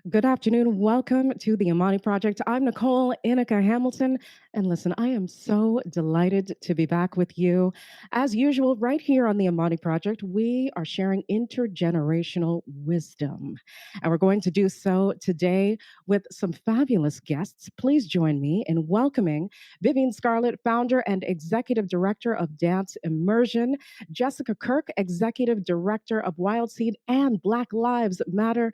Good afternoon. Welcome to the AMANI Project. I'm Nicole Inica Hamilton. And listen, I am so delighted to be back with you. As usual, right here on the AMANI Project, we are sharing intergenerational wisdom. And we're going to do so today with some fabulous guests. Please join me in welcoming Vivine Scarlett, founder and executive director of Dance Immersion, Jessica Kirk, executive director of WILDSEED and Black Lives Matter,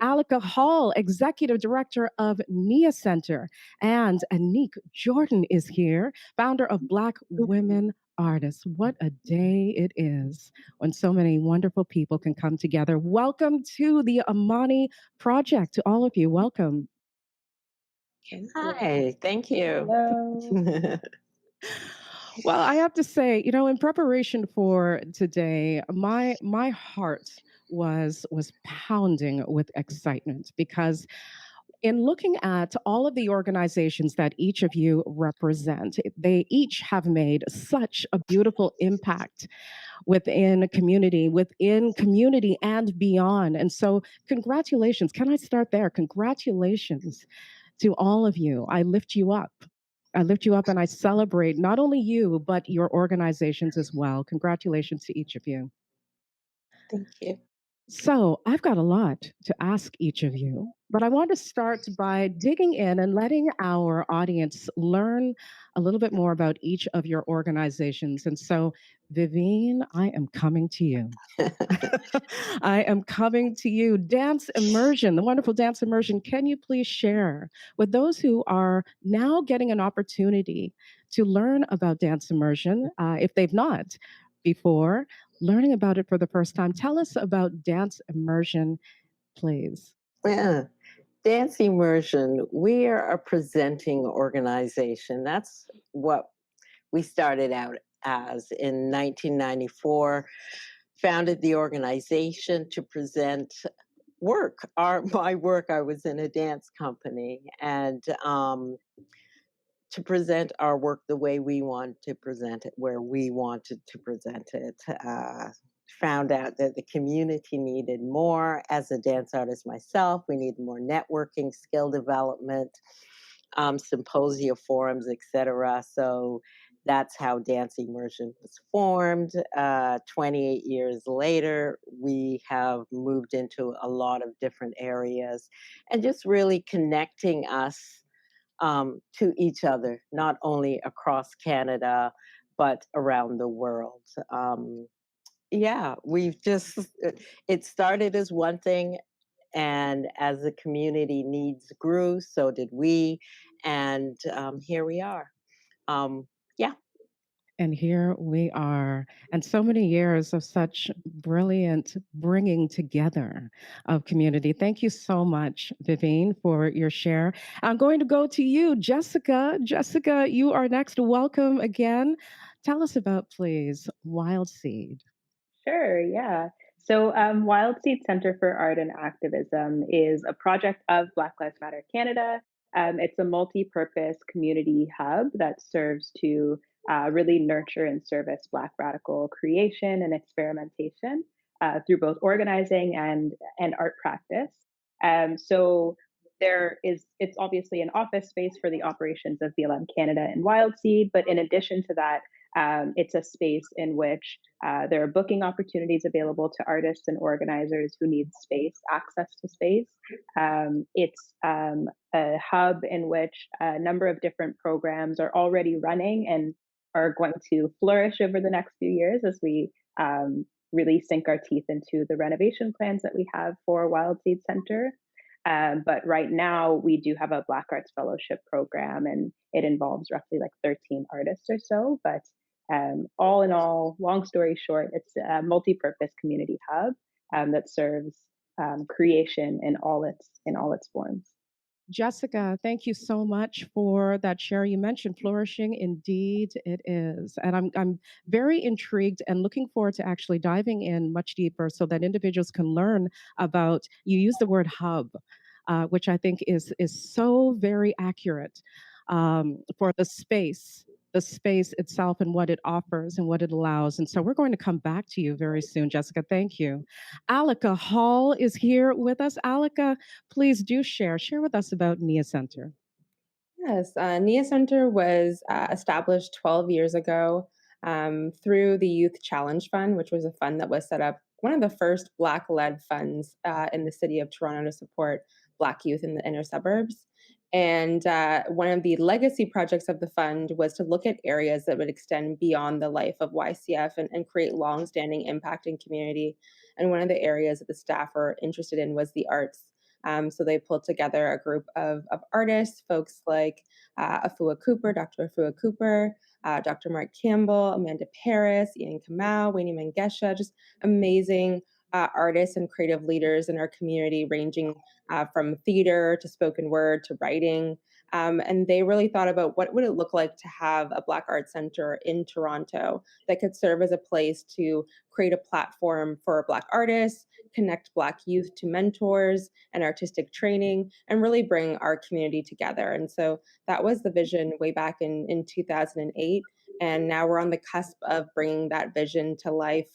Alica Hall, Executive Director of NIA Center, and Anique Jordan is here, founder of Black Women Artists. What a day it is when so many wonderful people can come together. Welcome to the AMANI Project. To all of you, welcome. Hi, thank you. Hello. Well, I have to say, in preparation for today, my heart was pounding with excitement because in looking at all of the organizations that each of you represent, they each have made such a beautiful impact within community and beyond. And so, congratulations. Can I start there? Congratulations to all of you. I lift you up. I lift you up and I celebrate not only you, but your organizations as well. Congratulations to each of you. Thank you. So, I've got a lot to ask each of you, but I want to start by digging in and letting our audience learn a little bit more about each of your organizations. And so, Vivine, I am coming to you. I am coming to you. Dance Immersion, the wonderful Dance Immersion. Can you please share with those who are now getting an opportunity to learn about Dance Immersion, if they've not before, learning about it for the first time? Tell us about Dance Immersion, please. Yeah. Dance Immersion, we are a presenting organization. That's what we started out as in 1994. Founded the organization to present work. My work, I was in a dance company, and to present our work the way we want to present it, where we wanted to present it. Found out that the community needed more. As a dance artist myself, we needed more networking, skill development, symposia, forums, etc. So that's how Dance Immersion was formed. 28 years later, we have moved into a lot of different areas and just really connecting us to each other, not only across Canada, but around the world. Yeah, we've just, it started as one thing, and as the community needs grew, so did we. And here we are. Yeah. And here we are, and so many years of such brilliant bringing together of community. Thank you so much, Vivine, for your share. I'm going to go to you, Jessica. Jessica, you are next. Welcome again. Tell us about, please, Wild Seed. Sure, yeah. So, Wild Seed Center for Art and Activism is a project of Black Lives Matter Canada. It's a multi-purpose community hub that serves to really nurture and service Black radical creation and experimentation through both organizing and art practice. So it's obviously an office space for the operations of BLM Canada and Wild Seed, but in addition to that, it's a space in which there are booking opportunities available to artists and organizers who need space, access to space. It's a hub in which a number of different programs are already running and are going to flourish over the next few years as we really sink our teeth into the renovation plans that we have for Wild Seed Center. But right now, we do have a Black Arts Fellowship program, and it involves roughly like 13 artists or so. But all in all, long story short, it's a multi-purpose community hub that serves creation in all its forms. Jessica, thank you so much for that share. You mentioned flourishing. Indeed, it is. And I'm very intrigued and looking forward to actually diving in much deeper so that individuals can learn about, you use the word hub, which I think is so very accurate for the the space itself and what it offers and what it allows. And so we're going to come back to you very soon, Jessica. Thank you. Alica Hall is here with us. Alica, please do share with us about NIA Center. Yes, NIA Center was established 12 years ago through the Youth Challenge Fund, which was a fund that was set up, one of the first Black-led funds in the city of Toronto to support Black youth in the inner suburbs. And one of the legacy projects of the fund was to look at areas that would extend beyond the life of YCF and create long-standing impact in community. And one of the areas that the staff were interested in was the arts. So they pulled together a group of artists, folks like Afua Cooper, Dr. Afua Cooper, Dr. Mark Campbell, Amanda Paris, Ian Kamau, Wayne Mangesha, just amazing artists and creative leaders in our community, ranging from theater to spoken word to writing. And they really thought about what would it look like to have a Black Arts Center in Toronto that could serve as a place to create a platform for Black artists, connect Black youth to mentors and artistic training, and really bring our community together. And so that was the vision way back in 2008. And now we're on the cusp of bringing that vision to life.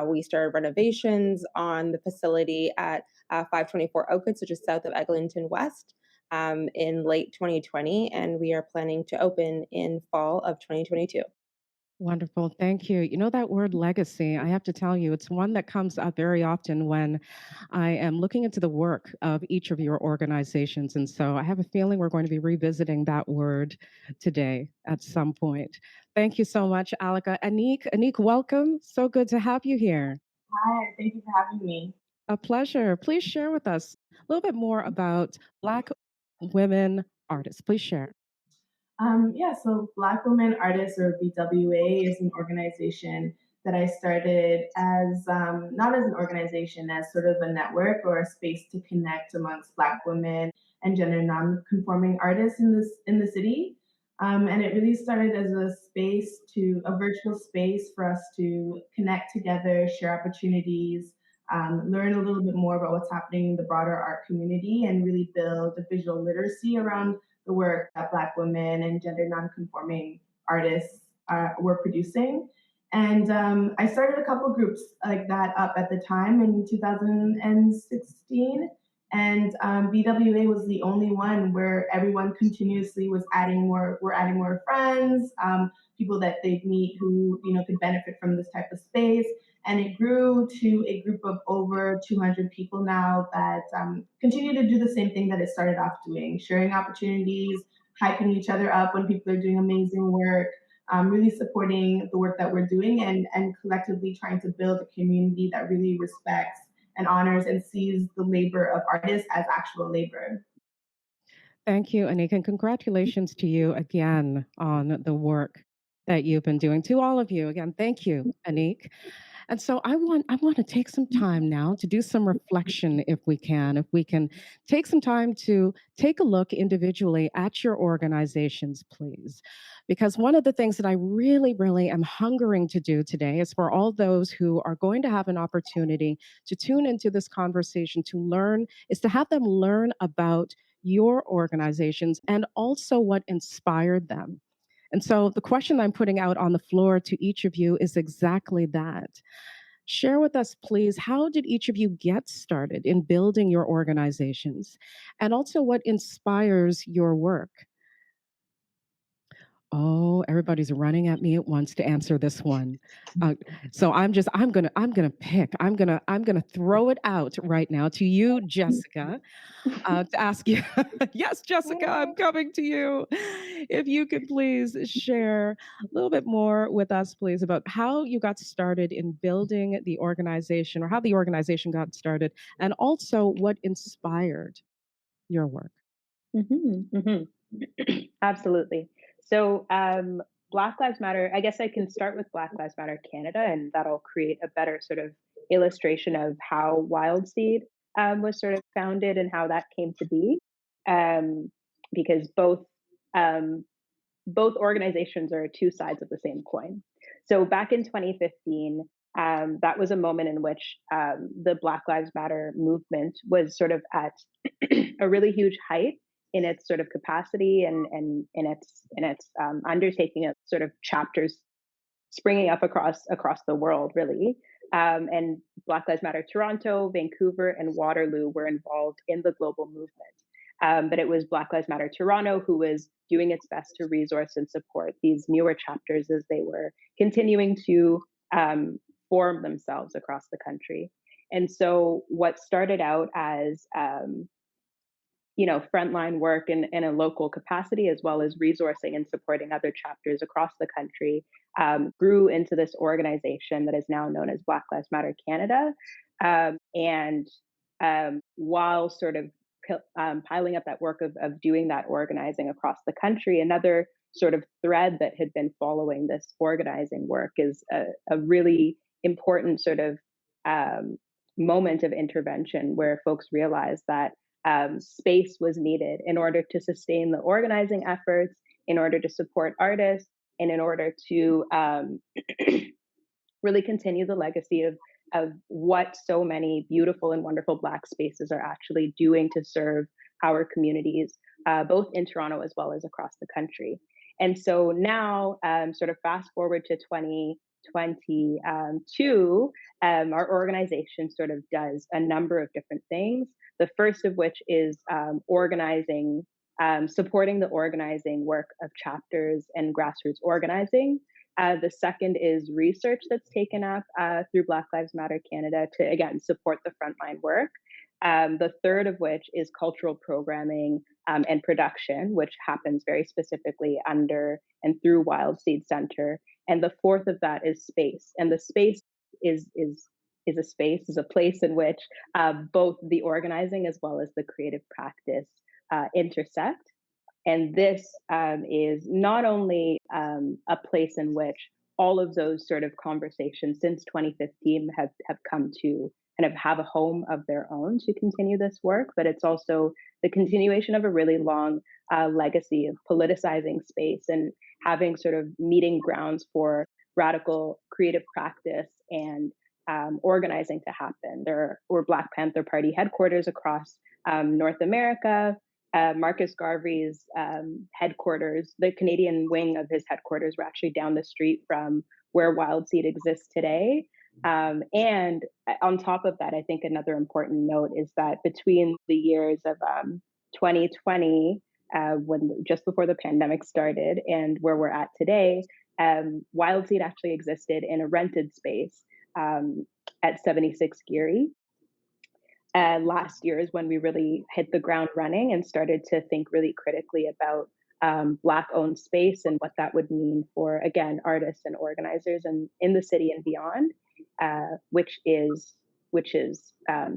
We started renovations on the facility at 524 Oakwood, which is south of Eglinton West, in late 2020, and we are planning to open in fall of 2022. Wonderful. Thank you. You know, that word legacy, I have to tell you, it's one that comes up very often when I am looking into the work of each of your organizations. And so I have a feeling we're going to be revisiting that word today at some point. Thank you so much, Alica. Anique, welcome. So good to have you here. Hi, thank you for having me. A pleasure. Please share with us a little bit more about Black women artists. Please share. Yeah, so Black Women Artists, or BWA, is an organization that I started as not as an organization, as sort of a network or a space to connect amongst Black women and gender non-conforming artists in the city. And it really started as a virtual space for us to connect together, share opportunities, learn a little bit more about what's happening in the broader art community, and really build a visual literacy around the work that Black women and gender nonconforming artists were producing. And I started a couple groups like that up at the time in 2016. And BWA was the only one where everyone continuously was we're adding more friends, people that they'd meet who could benefit from this type of space. And it grew to a group of over 200 people now that continue to do the same thing that it started off doing, sharing opportunities, hyping each other up when people are doing amazing work, really supporting the work that we're doing, and collectively trying to build a community that really respects and honors and sees the labor of artists as actual labor. Thank you, Anique, and congratulations to you again on the work that you've been doing. To all of you, again, thank you, Anique. And so I want to take some time now to do some reflection if we can. If we can take some time to take a look individually at your organizations, please. Because one of the things that I really am hungering to do today is for all those who are going to have an opportunity to tune into this conversation to learn, is to have them learn about your organizations and also what inspired them. And so the question I'm putting out on the floor to each of you is exactly that. Share with us, please, how did each of you get started in building your organizations? And also what inspires your work? Oh, everybody's running at me at once to answer this one. So I'm gonna pick. I'm gonna throw it out right now to you, Jessica, to ask you. Yes, Jessica, I'm coming to you. If you could please share a little bit more with us, please, about how you got started in building the organization, or how the organization got started, and also what inspired your work. Absolutely. So, Black Lives Matter, I guess I can start with Black Lives Matter Canada, and that'll create a better sort of illustration of how WILDSEED was sort of founded and how that came to be. Um, because um, both organizations are two sides of the same coin. So back in 2015, that was a moment in which the Black Lives Matter movement was sort of at a really huge height in its sort of capacity and in its undertaking of sort of chapters springing up across the world, really. And Black Lives Matter Toronto, Vancouver, and Waterloo were involved in the global movement. But it was Black Lives Matter Toronto who was doing its best to resource and support these newer chapters as they were continuing to form themselves across the country. And so, what started out as frontline work in a local capacity, as well as resourcing and supporting other chapters across the country, grew into this organization that is now known as Black Lives Matter Canada. And while sort of piling up that work of doing that organizing across the country, another sort of thread that had been following this organizing work is a really important sort of moment of intervention where folks realized that space was needed in order to sustain the organizing efforts, in order to support artists, and in order to really continue the legacy of what so many beautiful and wonderful Black spaces are actually doing to serve our communities, both in Toronto as well as across the country. And so now, sort of fast forward to 2022, our organization sort of does a number of different things. The first of which is organizing, supporting the organizing work of chapters and grassroots organizing. The second is research that's taken up through Black Lives Matter Canada to, again, support the frontline work. The third of which is cultural programming and production, which happens very specifically under and through WILDSEED Center. And the fourth of that is space. And the space is a place in which both the organizing as well as the creative practice intersect. And this is not only a place in which all of those sort of conversations since 2015 have come to kind of have a home of their own to continue this work, but it's also the continuation of a really long legacy of politicizing space and having sort of meeting grounds for radical creative practice and organizing to happen. There were Black Panther Party headquarters across North America. Marcus Garvey's headquarters, the Canadian wing of his headquarters, were actually down the street from where WILDSEED exists today. And on top of that, I think another important note is that between the years of 2020, when just before the pandemic started, and where we're at today, WILDSEED actually existed in a rented space at 76 Geary. Last year is when we really hit the ground running and started to think really critically about Black-owned space and what that would mean for, again, artists and organizers and in the city and beyond, which is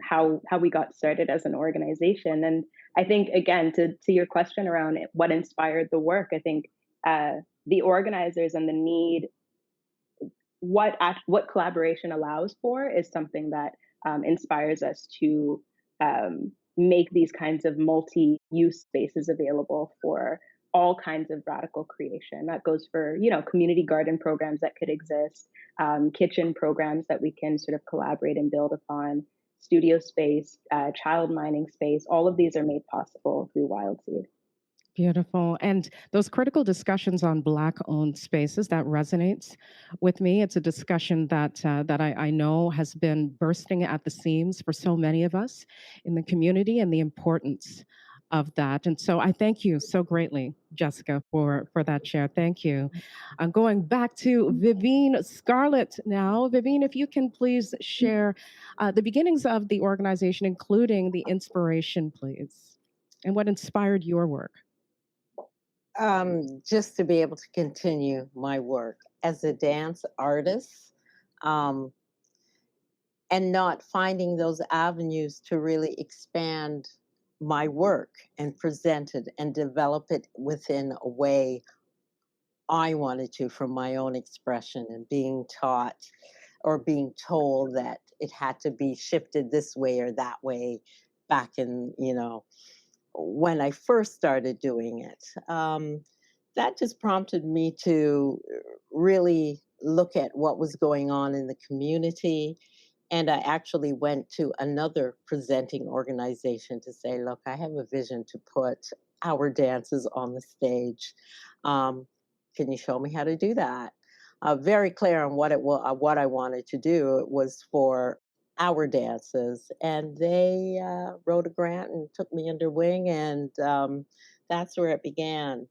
how we got started as an organization. And I think, again, to your question around what inspired the work, I think the organizers and the need, what collaboration allows for is something that inspires us to make these kinds of multi-use spaces available for all kinds of radical creation. That goes for, community garden programs that could exist, kitchen programs that we can sort of collaborate and build upon, studio space, child mining space. All of these are made possible through WILDSEED. Beautiful. And those critical discussions on Black-owned spaces, that resonates with me. It's a discussion that I know has been bursting at the seams for so many of us in the community, and the importance of that. And so I thank you so greatly, Jessica, for that share. Thank you. I'm going back to Vivine Scarlett now. Vivine, if you can please share the beginnings of the organization, including the inspiration, please, and what inspired your work. Just to be able to continue my work as a dance artist, and not finding those avenues to really expand my work and present it and develop it within a way I wanted to from my own expression, and being taught or being told that it had to be shifted this way or that way back in, when I first started doing it. That just prompted me to really look at what was going on in the community. And I actually went to another presenting organization to say, look, I have a vision to put our dances on the stage. Um, can you show me how to do that? Very clear on what I wanted to do. It was for our dances, and they wrote a grant and took me under wing, and that's where it began.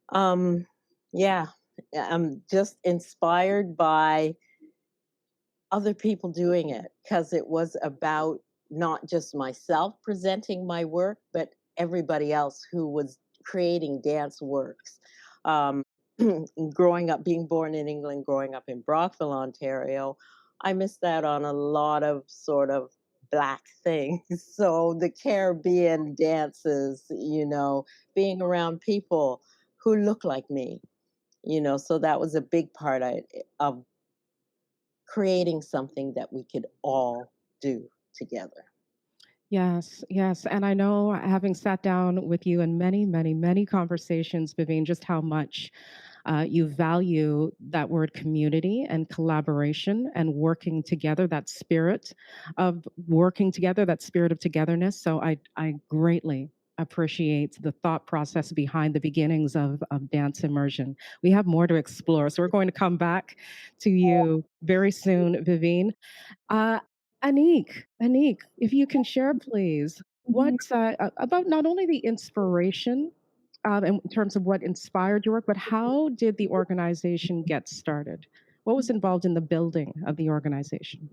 Um, yeah, I'm just inspired by other people doing it because it was about not just myself presenting my work, but everybody else who was creating dance works. Um, growing up, being born in England, growing up in Brockville, Ontario, I missed out on a lot of sort of Black things. So the Caribbean dances, being around people who look like me, so that was a big part of creating something that we could all do together. Yes, yes. And I know, having sat down with you in many, many, many conversations, Vivine, just how much you value that word community and collaboration and working together, that spirit of working together, that spirit of togetherness. So I greatly appreciate the thought process behind the beginnings of dance immersion. We have more to explore. So we're going to come back to you very soon, Vivine. Uh, Anique, if you can share, please, what Mhm. about not only the inspiration in terms of what inspired your work, but how did the organization get started? What was involved in the building of the organization?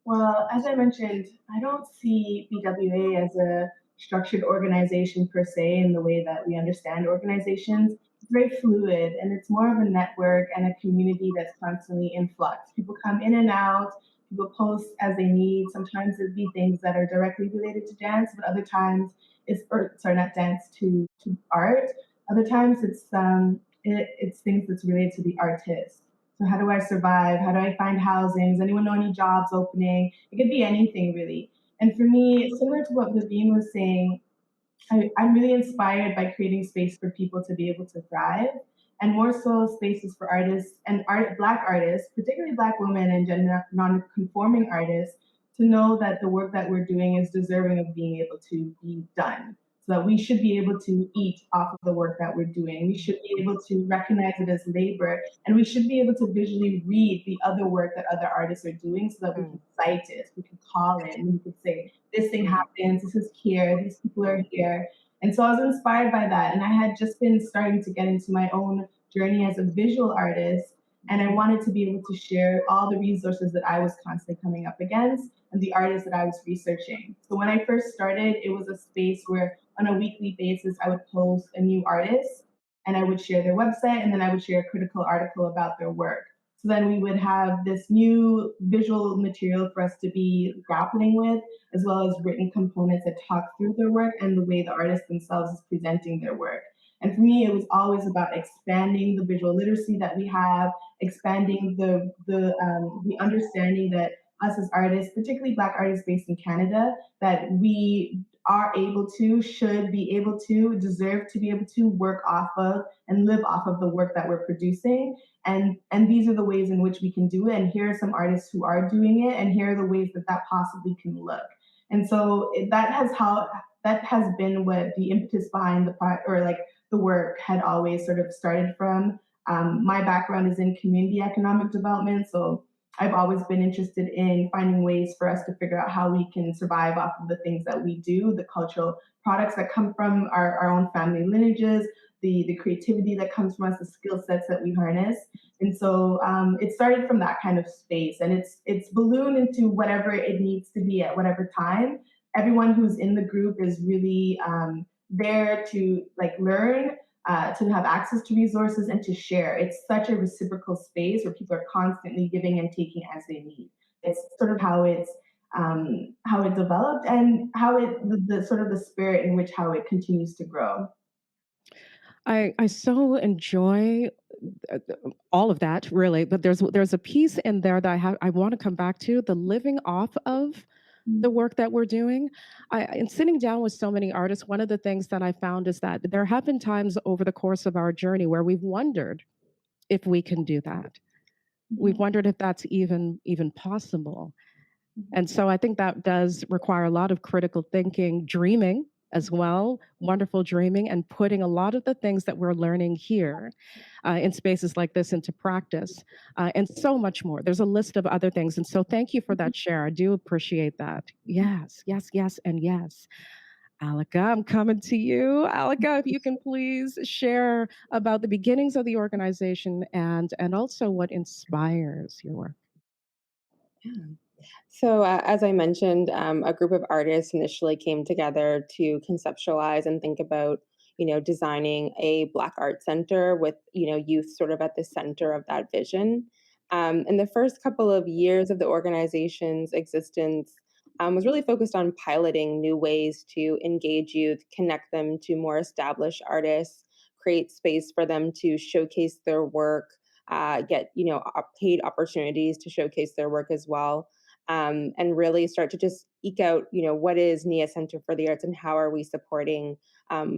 Well, as I mentioned, I don't see BWA as a structured organization per se in the way that we understand organizations. It's very fluid and it's more of a network and a community that's constantly in flux. People come in and out, people post as they need. Sometimes it'd be things that are directly related to dance, but other times or sorry, not dance, to art. Other times it's things that's related to the artist. So how do I survive? How do I find housing? Does anyone know any jobs opening? It could be anything really. And for me, similar to what Vivine was saying, I'm really inspired by creating space for people to be able to thrive, and more so spaces for artists and Black artists, particularly Black women and gender non-conforming artists, to know that the work that we're doing is deserving of being able to be done. So that we should be able to eat off of the work that we're doing. We should be able to recognize it as labor, and we should be able to visually read the other work that other artists are doing so that we can Mm, cite it, we can call it, and we can say, this thing mm, happens, this is here, these people are here. And so I was inspired by that. And I had just been starting to get into my own journey as a visual artist. And I wanted to be able to share all the resources that I was constantly coming up against and the artists that I was researching. So when I first started, it was a space where on a weekly basis, I would post a new artist and I would share their website and then I would share a critical article about their work. So then we would have this new visual material for us to be grappling with, as well as written components that talk through their work and the way the artist themselves is presenting their work. And for me, it was always about expanding the visual literacy that we have, expanding the understanding that us as artists, particularly Black artists based in Canada, that we are able to, should be able to, deserve to be able to work off of and live off of the work that we're producing. And these are the ways in which we can do it. And here are some artists who are doing it, and here are the ways that that possibly can look. And so that has been what the impetus behind or like the work had always sort of started from. My background is in community economic development, so I've always been interested in finding ways for us to figure out how we can survive off of the things that we do, the cultural products that come from our own family lineages, the creativity that comes from us, the skill sets that we harness. And so it started from that kind of space, and it's ballooned into whatever it needs to be at whatever time. Everyone who's in the group is really there to like learn, to have access to resources, and to share. It's such a reciprocal space where people are constantly giving and taking as they need. It's sort of how it developed and how the sort of the spirit in which how it continues to grow. I so enjoy all of that, really, but there's a piece in there that I want to come back to, the living off of the work that we're doing. In sitting down with so many artists, one of the things that I found is that there have been times over the course of our journey where we've wondered if we can do that. We've Mhm. wondered if that's even possible. And so I think that does require a lot of critical thinking, dreaming as well. Wonderful dreaming and putting a lot of the things that we're learning here in spaces like this into practice, and so much more. There's a list of other things. And so thank you for that share. I do appreciate that. Yes, yes, yes, and yes. Alica, I'm coming to you. Alica, if you can please share about the beginnings of the organization and also what inspires your work. Yeah. So, as I mentioned, a group of artists initially came together to conceptualize and think about, designing a Black art center with, youth sort of at the center of that vision. In the first couple of years of the organization's existence, was really focused on piloting new ways to engage youth, connect them to more established artists, create space for them to showcase their work, get paid opportunities to showcase their work as well, and really start to just eke out, what is NIA Center for the Arts and how are we supporting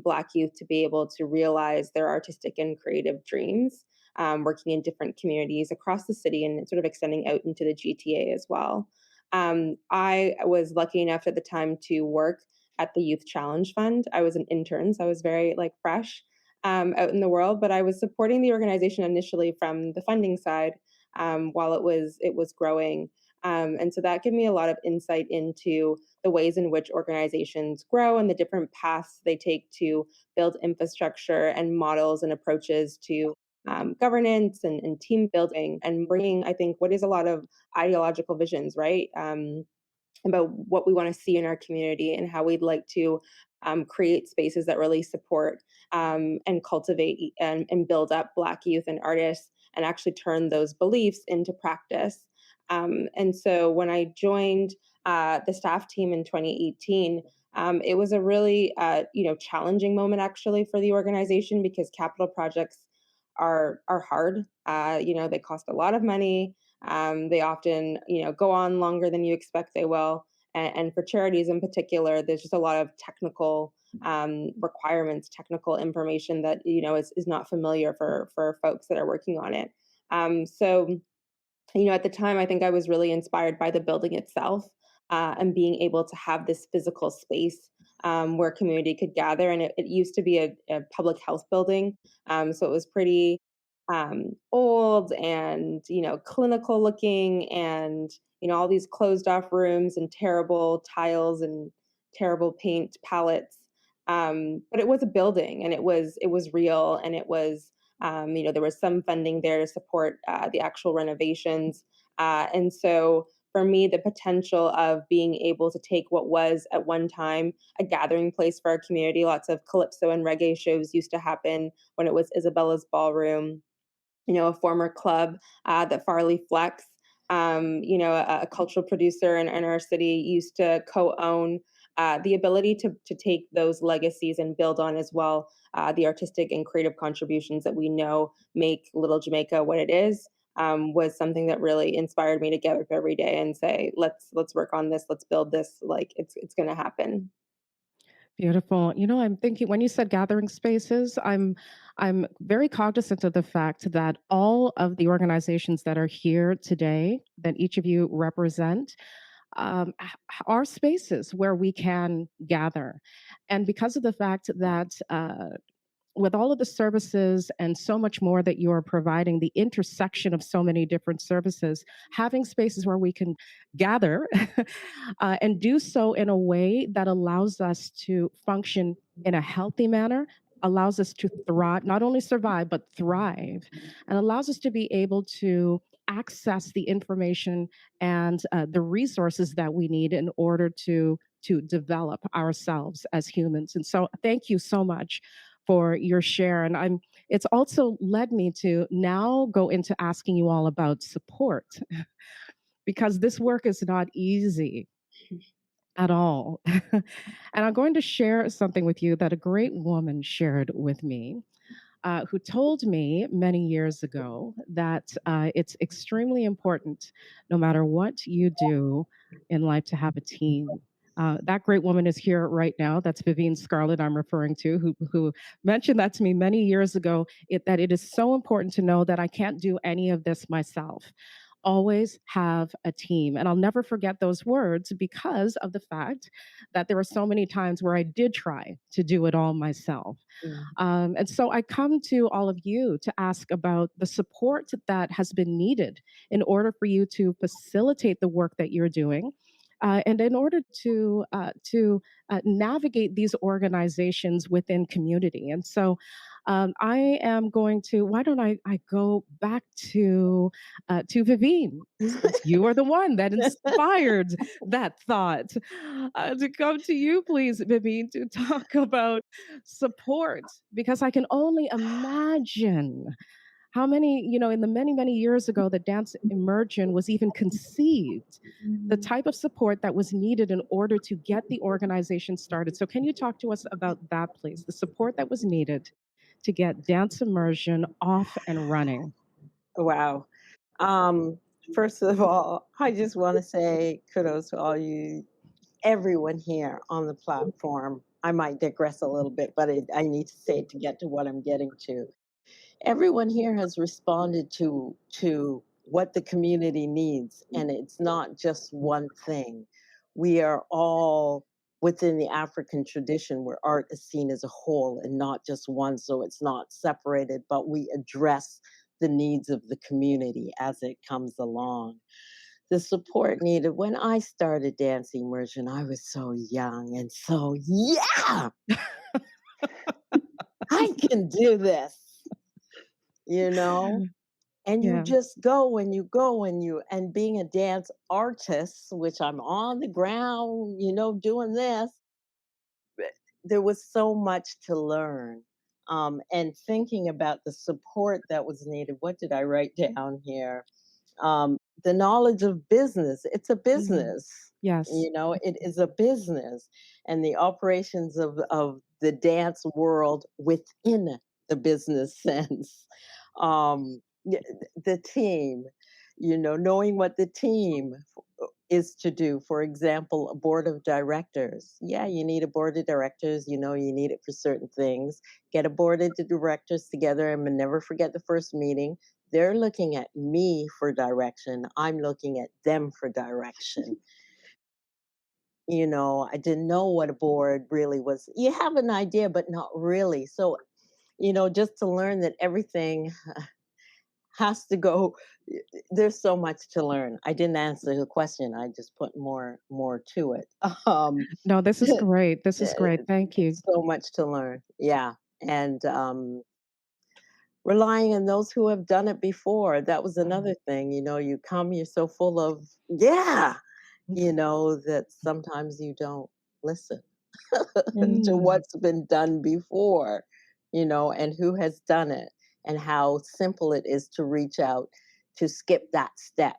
Black youth to be able to realize their artistic and creative dreams, working in different communities across the city and sort of extending out into the GTA as well. I was lucky enough at the time to work at the Youth Challenge Fund. I was an intern, so I was very fresh out in the world, but I was supporting the organization initially from the funding side while it was growing. And so that gave me a lot of insight into the ways in which organizations grow and the different paths they take to build infrastructure and models and approaches to governance and team building and bringing, I think, what is a lot of ideological visions, right? About what we want to see in our community and how we'd like to create spaces that really support and cultivate and build up Black youth and artists and actually turn those beliefs into practice. And so when I joined the staff team in 2018, it was a really challenging moment actually for the organization because capital projects are hard. They cost a lot of money. They often go on longer than you expect they will. And for charities in particular, there's just a lot of technical requirements, technical information that is not familiar for folks that are working on it. So at the time, I think I was really inspired by the building itself and being able to have this physical space where community could gather. And it used to be a public health building, so it was pretty old and clinical looking, and all these closed off rooms and terrible tiles and terrible paint palettes. But it was a building, and it was real, and it was there was some funding there to support the actual renovations. And so for me, the potential of being able to take what was at one time a gathering place for our community, lots of calypso and reggae shows used to happen when it was Isabella's Ballroom, a former club that Farley Flex, a cultural producer in our city used to co-own. The ability to take those legacies and build on as well the artistic and creative contributions that we know make Little Jamaica what it is, was something that really inspired me to get up every day and say, let's work on this, let's build this, like it's going to happen. Beautiful. I'm thinking when you said gathering spaces, I'm very cognizant of the fact that all of the organizations that are here today, that each of you represent, are spaces where we can gather. And because of the fact that with all of the services and so much more that you are providing, the intersection of so many different services, having spaces where we can gather and do so in a way that allows us to function in a healthy manner, allows us to thrive, not only survive, but thrive, and allows us to be able to access the information and the resources that we need in order to develop ourselves as humans. And so thank you so much for your share. And it's also led me to now go into asking you all about support because this work is not easy at all. And I'm going to share something with you that a great woman shared with me, who told me many years ago that it's extremely important, no matter what you do in life, to have a team. That great woman is here right now. That's Vivine Scarlett I'm referring to, who mentioned that to me many years ago, that it is so important to know that I can't do any of this myself. always have a team. And I'll never forget those words because of the fact that there were so many times where I did try to do it all myself. Mm. And so I come to all of you to ask about the support that has been needed in order for you to facilitate the work that you're doing. And in order to navigate these organizations within community. And so I am going to, why don't I go back to Vivine, since you are the one that inspired that thought. To come to you, please, Vivine, to talk about support, because I can only imagine how many, in the many, many years ago that dance immersion was even conceived, the type of support that was needed in order to get the organization started. So, can you talk to us about that, please? The support that was needed to get dance immersion off and running. Wow. Um, First of all, I just want to say kudos to all you, everyone here on the platform. I might digress a little bit, but I need to say it to get to what I'm getting to. Everyone here has responded to what the community needs, and it's not just one thing. We are all within the African tradition where art is seen as a whole and not just one, so it's not separated, but we address the needs of the community as it comes along. The support needed when I started dance immersion, I was so young and so, yeah, I can do this, you know? And you Yeah. just go and you go and you, and being a dance artist, which I'm on the ground, doing this, there was so much to learn. And thinking about the support that was needed, what did I write down here? The knowledge of business. It's a Mhm. business. Yes. It is a business, and the operations of the dance world within the business sense. The team, knowing what the team is to do. For example, a board of directors. Yeah, you need a board of directors. You need it for certain things. Get a board of directors together and never forget the first meeting. They're looking at me for direction. I'm looking at them for direction. I didn't know what a board really was. You have an idea, but not really. So, just to learn that everything has to go, there's so much to learn. I didn't answer the question. I just put more to it. No, this is great. This is great. Thank you. So much to learn. Yeah. And relying on those who have done it before. That was another thing. You come, you're so full of, yeah, that sometimes you don't listen to Mm. what's been done before, and who has done it, and how simple it is to reach out, to skip that step.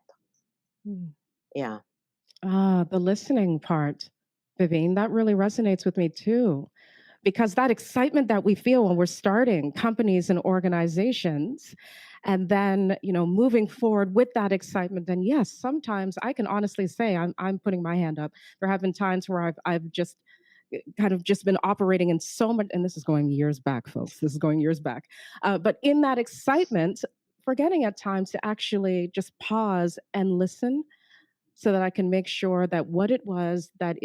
Mm. Yeah. The listening part, Vivine, that really resonates with me too. Because that excitement that we feel when we're starting companies and organizations, and then moving forward with that excitement, then yes, sometimes I can honestly say I'm putting my hand up. There have been times where I've just kind of just been operating in so much, and this is going years back, folks. This is going years back. But in that excitement, forgetting at times to actually just pause and listen so that I can make sure that what it was that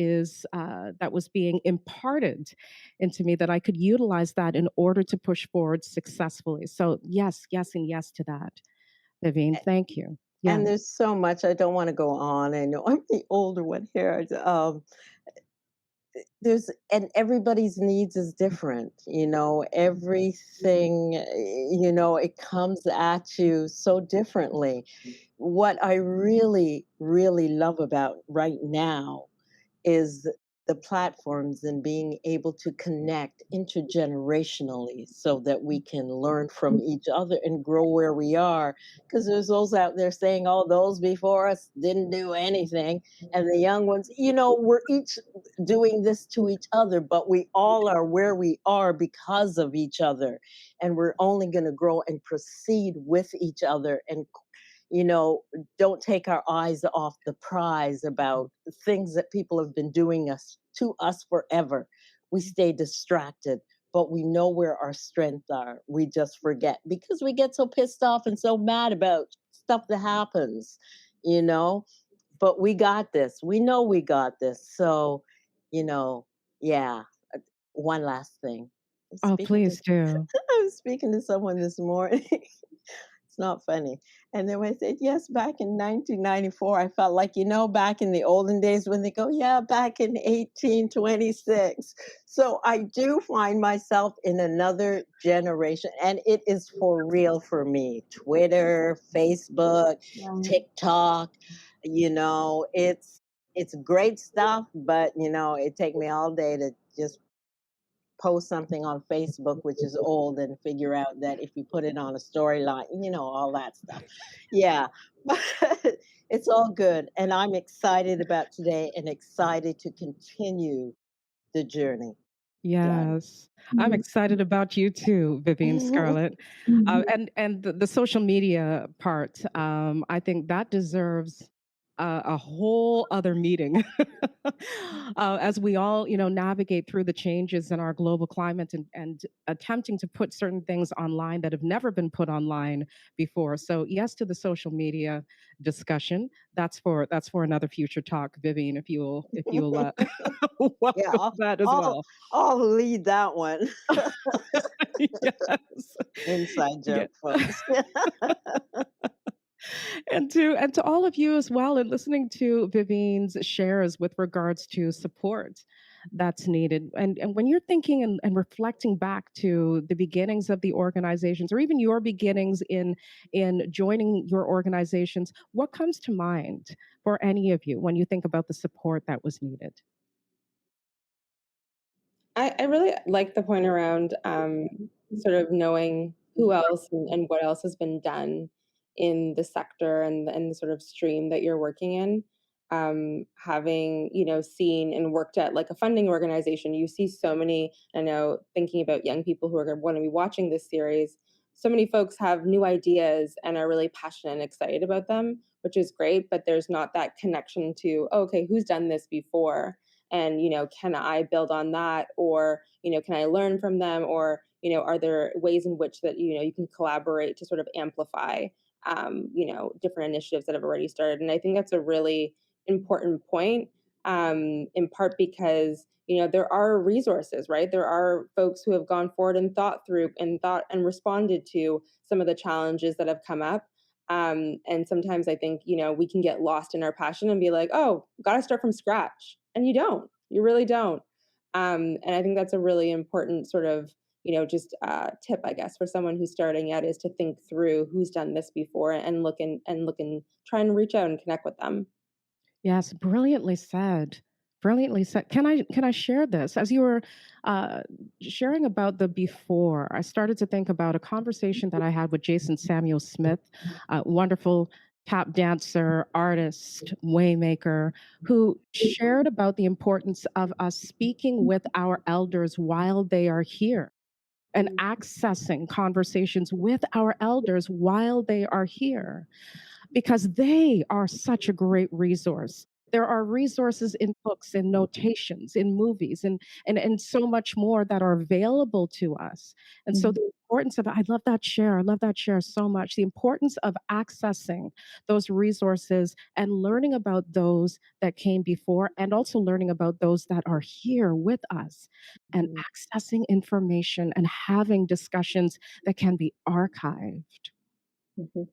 was being imparted into me, that I could utilize that in order to push forward successfully. So yes, yes, and yes to that, Vivine. Thank you. Yeah. And there's so much. I don't want to go on. I know I'm the older one here. There's and everybody's needs is different. Everything, it comes at you so differently. What I really, really love about right now is the platforms and being able to connect intergenerationally so that we can learn from each other and grow where we are. Because there's those out there saying, oh, those before us didn't do anything. And the young ones, we're each doing this to each other, but we all are where we are because of each other. And we're only going to grow and proceed with each other, and you know, don't take our eyes off the prize about things that people have been doing to us forever. We stay distracted, but we know where our strengths are. We just forget because we get so pissed off and so mad about stuff that happens, you know, but we got this. We know we got this. So, you know, yeah. One last thing. I'm Oh, speaking to please do. I was speaking to someone this morning. It's not funny. And then when I said, yes, back in 1994, I felt like, back in the olden days when they go, yeah, back in 1826. So I do find myself in another generation, and it is for real for me. Twitter, Facebook, Right. TikTok, it's great stuff, but it take me all day to just post something on Facebook, which is old, and figure out that if you put it on a storyline, all that stuff. Yeah, but it's all good. And I'm excited about today and excited to continue the journey. Done. Yes. I'm Mhm. excited about you too, Vivine Scarlett. Mhm. And the social media part, I think that deserves a whole other meeting. As we all, navigate through the changes in our global climate and attempting to put certain things online that have never been put online before. So yes to the social media discussion. That's for another future talk, Vivine, if you'll Yeah, welcome that as I'll, well. I'll lead that one. Yes. Inside Yeah. joke, folks. And to all of you as well, and listening to Vivine's shares with regards to support that's needed. And when you're thinking and reflecting back to the beginnings of the organizations, or even your beginnings in joining your organizations, what comes to mind for any of you when you think about the support that was needed? I really like the point around sort of knowing who else and what else has been done in the sector and the sort of stream that you're working in. Having seen and worked at like a funding organization, you see so many. I know thinking about young people who are going to be watching this series, so many folks have new ideas and are really passionate and excited about them, which is great. But there's not that connection to, oh, okay, who's done this before, and can I build on that, or can I learn from them, or are there ways in which that you can collaborate to sort of amplify different initiatives that have already started. And I think that's a really important point, in part because there are resources, right? There are folks who have gone forward and thought and responded to some of the challenges that have come up. And sometimes I think we can get lost in our passion and be like, oh, got to start from scratch, and you really don't. And I think that's a really important sort of just tip, I guess, for someone who's starting out, is to think through who's done this before, and look and try and reach out and connect with them. Yes, brilliantly said. Brilliantly said. Can I share this? As you were uh, sharing about the before, I started to think about a conversation that I had with Jason Samuel Smith, a wonderful tap dancer, artist, waymaker, who shared about the importance of us speaking with our elders while they are here and accessing conversations with our elders while they are here, because they are such a great resource. There are resources in books, in notations, in movies, and so much more that are available to us. And so Mhm. the importance of, I love that share. I love that share so much. The importance of accessing those resources and learning about those that came before, and also learning about those that are here with us, and Mhm. accessing information and having discussions that can be archived. Mhm.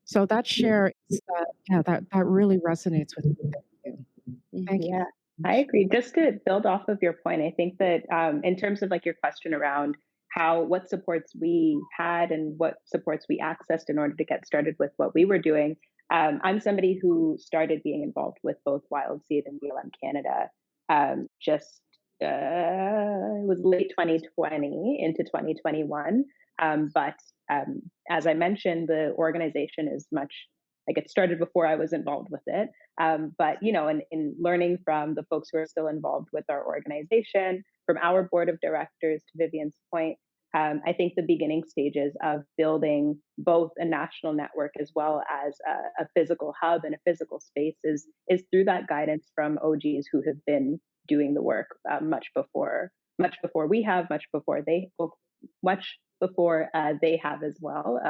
So that share is yeah, that really resonates with me. Thank you. Thank you Yeah, so I much. agree. Just to build off of your point, I think that in terms of like your question around what supports we had and what supports we accessed in order to get started with what we were doing, I'm somebody who started being involved with both WildSeed and BLM Canada just it was late 2020 into 2021. But as I mentioned, the organization is much like it started before I was involved with it. But in learning from the folks who are still involved with our organization, from our board of directors, to Vivian's point, I think the beginning stages of building both a national network as well as a physical hub and a physical space is through that guidance from OGs who have been doing the work much before we have, much before they have as well.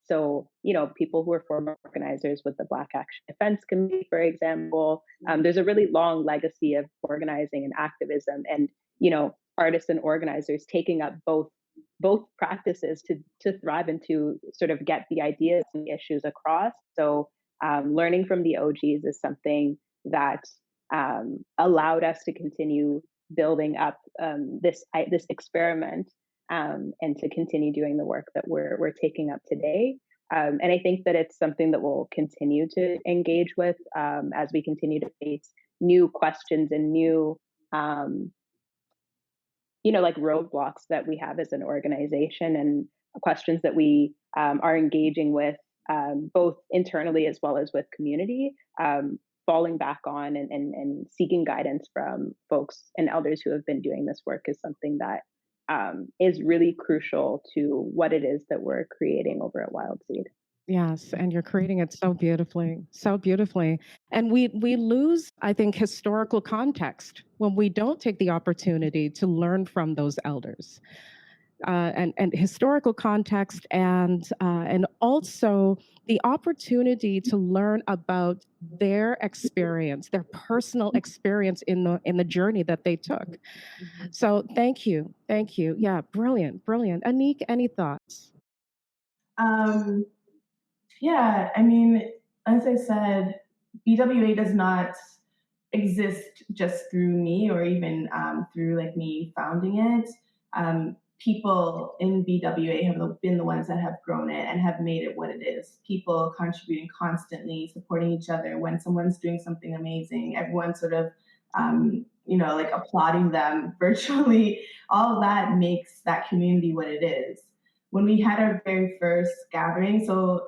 So, people who are former organizers with the Black Action Defense Committee, for example, there's a really long legacy of organizing and activism, and artists and organizers taking up both practices to thrive and to sort of get the ideas and the issues across. So, learning from the OGs is something that allowed us to continue building up this experiment, and to continue doing the work that we're taking up today. And I think that it's something that we'll continue to engage with, as we continue to face new questions and new, like roadblocks that we have as an organization, and questions that we are engaging with, both internally as well as with community, falling back on, and seeking guidance from folks and elders who have been doing this work is something that is really crucial to what it is that we're creating over at WildSeed. Yes, and you're creating it so beautifully, so beautifully. And we lose, I think, historical context when we don't take the opportunity to learn from those elders. And historical context, and also the opportunity to learn about their experience, their personal experience in the journey that they took. So thank you, thank you. Yeah, brilliant, brilliant. Anique, any thoughts? Um, yeah, I mean, as I said, BWA does not exist just through me or even through like me founding it. People in BWA have been the ones that have grown it and have made it what it is. People contributing constantly, supporting each other. When someone's doing something amazing, everyone sort of, like applauding them virtually. All of that makes that community what it is. When we had our very first gathering, so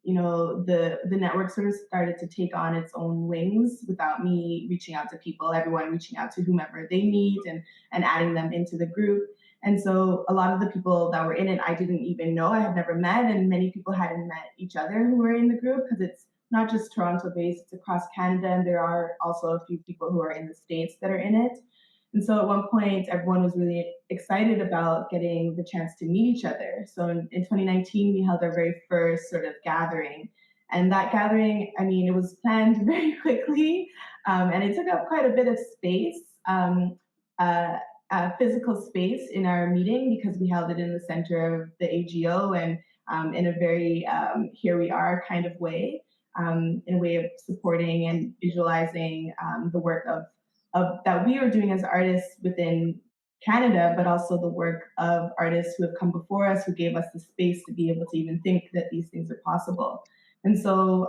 the network sort of started to take on its own wings without me reaching out to people, everyone reaching out to whomever they need, and adding them into the group. And so a lot of the people that were in it, I didn't even know, I had never met, and many people hadn't met each other who were in the group, because it's not just Toronto based, it's across Canada, and there are also a few people who are in the States that are in it. And so at one point, everyone was really excited about getting the chance to meet each other. So in 2019, we held our very first sort of gathering. And that gathering, I mean, it was planned very quickly, and it took up quite a bit of space, uh, physical space in our meeting, because we held it in the center of the AGO, and in a very here we are kind of way, in a way of supporting and visualizing the work of that we are doing as artists within Canada, but also the work of artists who have come before us, who gave us the space to be able to even think that these things are possible. And so,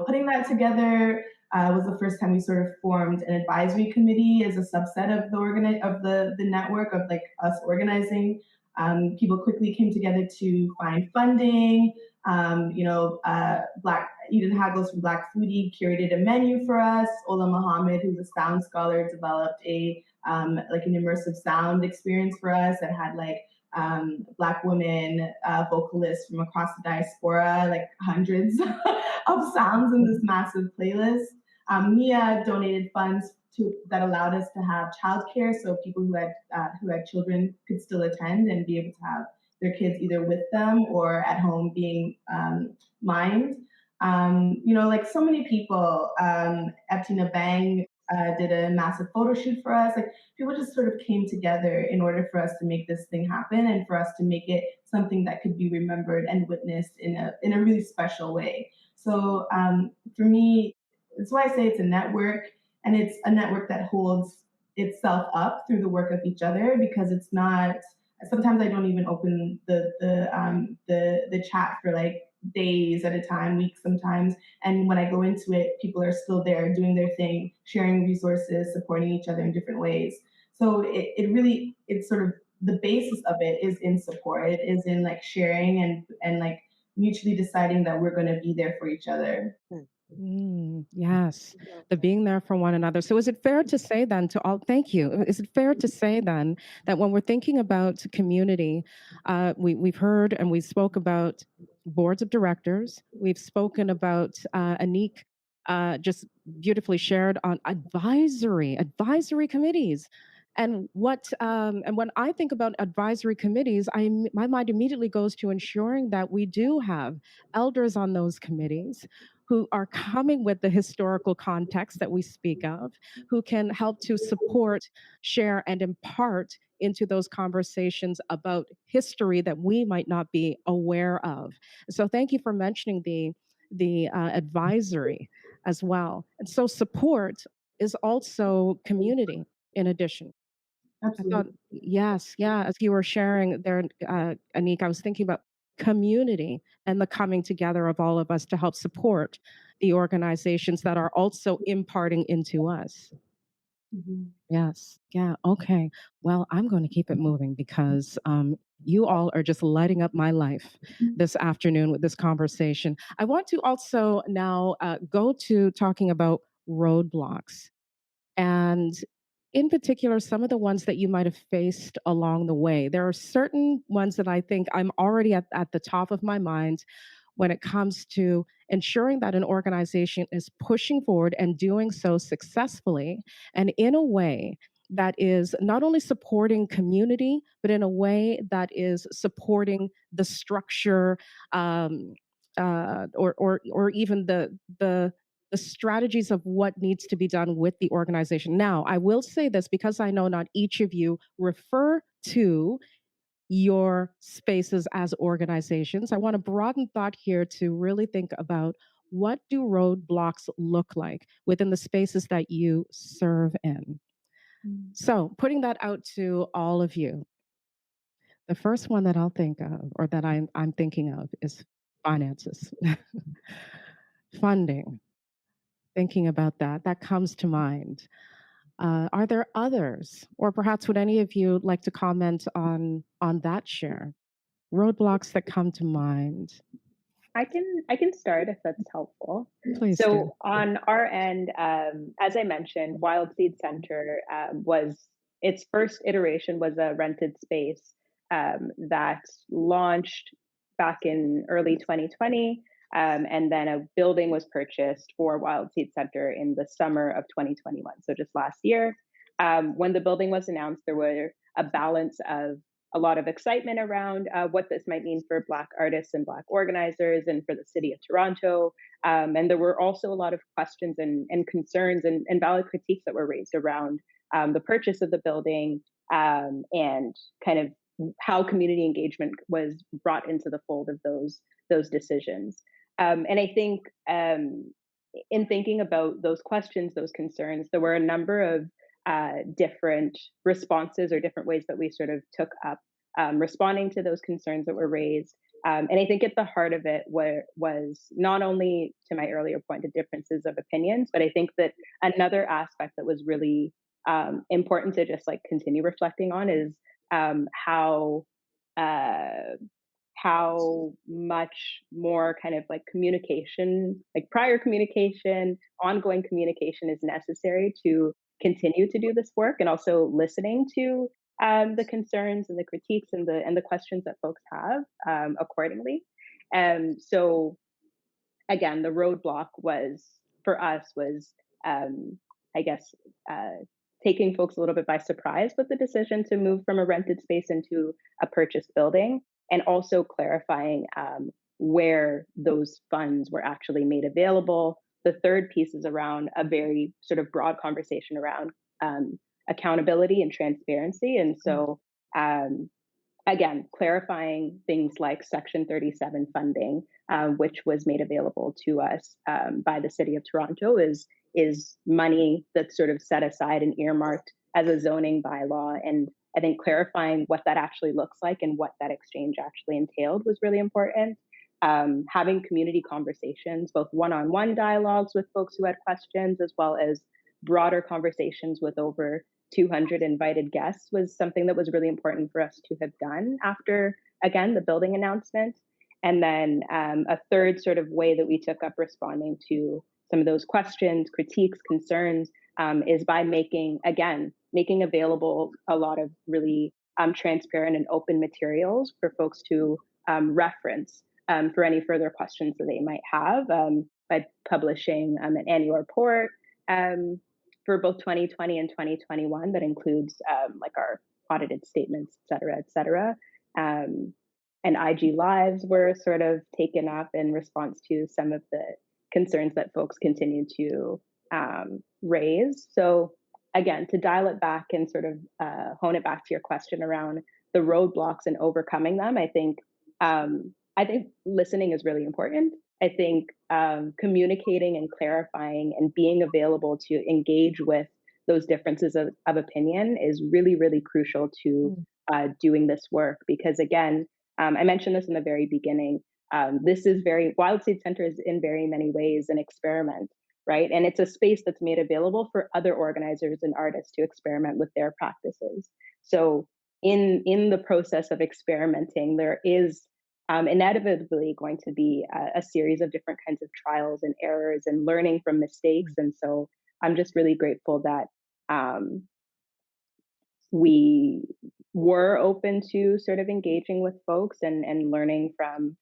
putting that together was the first time we sort of formed an advisory committee as a subset of the network of like us organizing. People quickly came together to find funding. Black Eden Hagels from Black Foodie curated a menu for us. Ola Muhammad, who's a sound scholar, developed a like an immersive sound experience for us that had like Black women vocalists from across the diaspora, like hundreds of sounds in this massive playlist. Mia donated funds that allowed us to have childcare, so people who had children could still attend and be able to have their kids either with them or at home being mimed. Like so many people, Eptina Bang did a massive photo shoot for us. Like people just sort of came together in order for us to make this thing happen, and for us to make it something that could be remembered and witnessed in a really special way. So for me, that's why I say it's a network, and it's a network that holds itself up through the work of each other, because it's not. Sometimes I don't even open the chat for like days at a time, weeks sometimes. And when I go into it, people are still there doing their thing, sharing resources, supporting each other in different ways. So it's sort of the basis of it is in support. It is in like sharing and like mutually deciding that we're going to be there for each other. Yes, the being there for one another. So is it fair to say then to all, thank you. Is it fair to say then that when we're thinking about community, we've heard and we spoke about boards of directors, we've spoken about Anique just beautifully shared on advisory committees. And when I think about advisory committees, my mind immediately goes to ensuring that we do have elders on those committees who are coming with the historical context that we speak of, who can help to support, share, and impart into those conversations about history that we might not be aware of. So thank you for mentioning the advisory as well. And so support is also community in addition. I thought, Absolutely. yes, yeah, as you were sharing there, Anique, I was thinking about community and the coming together of all of us to help support the organizations that are also imparting into us. Mhm. Yes, yeah, okay. Well, I'm going to keep it moving because you all are just lighting up my life this afternoon with this conversation. I want to also now go to talking about roadblocks. And in particular, some of the ones that you might have faced along the way. There are certain ones that I think I'm already at the top of my mind when it comes to ensuring that an organization is pushing forward and doing so successfully and in a way that is not only supporting community, but in a way that is supporting the structure um, or even the strategies of what needs to be done with the organization. Now, I will say this because I know not each of you refer to your spaces as organizations. I want to broaden thought here to really think about what do roadblocks look like within the spaces that you serve in. So, putting that out to all of you, the first one that I'll think of or that I'm thinking of is finances, funding. Thinking about that, that comes to mind. Are there others, or perhaps would any of you like to comment on that share? Roadblocks that come to mind. I can start if that's helpful. Please do. So on our end, as I mentioned, Wild Seed Center was its first iteration was a rented space that launched back in early 2020, and then a building was purchased for Wild Seed Center in the summer of 2021, so just last year. When the building was announced, there were a balance of a lot of excitement around what this might mean for Black artists and Black organizers and for the city of Toronto. And there were also a lot of questions and concerns and valid critiques that were raised around the purchase of the building and kind of how community engagement was brought into the fold of those decisions. And I think in thinking about those questions, those concerns, there were a number of different responses or different ways that we sort of took up responding to those concerns that were raised. And I think at the heart of it was not only, to my earlier point, the differences of opinions, but I think that another aspect that was really important to just like continue reflecting on is how uh, how much more kind of like communication, like prior communication, ongoing communication is necessary to continue to do this work, and also listening to the concerns and the critiques and the questions that folks have accordingly. So again, the roadblock was for us was I guess taking folks a little bit by surprise with the decision to move from a rented space into a purchased building, and also clarifying where those funds were actually made available. The third piece is around a very sort of broad conversation around accountability and transparency. And so um, again, clarifying things like Section 37 funding, which was made available to us by the City of Toronto, is money that's sort of set aside and earmarked as a zoning bylaw. And I think clarifying what that actually looks like and what that exchange actually entailed was really important. Having community conversations, both one-on-one dialogues with folks who had questions, as well as broader conversations with over 200 invited guests, was something that was really important for us to have done after, again, the building announcement. And then a third sort of way that we took up responding to some of those questions, critiques, concerns is by making available a lot of really transparent and open materials for folks to reference for any further questions that they might have by publishing an annual report, for both 2020 and 2021 that includes like our audited statements, et cetera. Um, and IG Lives were sort of taken up in response to some of the concerns that folks continue to raise. So again, to dial it back and sort of hone it back to your question around the roadblocks and overcoming them, I think listening is really important. I think communicating and clarifying and being available to engage with those differences of opinion is really, really crucial to doing this work. Because again, I mentioned this in the very beginning. This is Wild Seed Center is in very many ways an experiment, right? And it's a space that's made available for other organizers and artists to experiment with their practices. So in the process of experimenting, there is inevitably going to be a series of different kinds of trials and errors and learning from mistakes. And so I'm just really grateful that we were open to sort of engaging with folks and learning from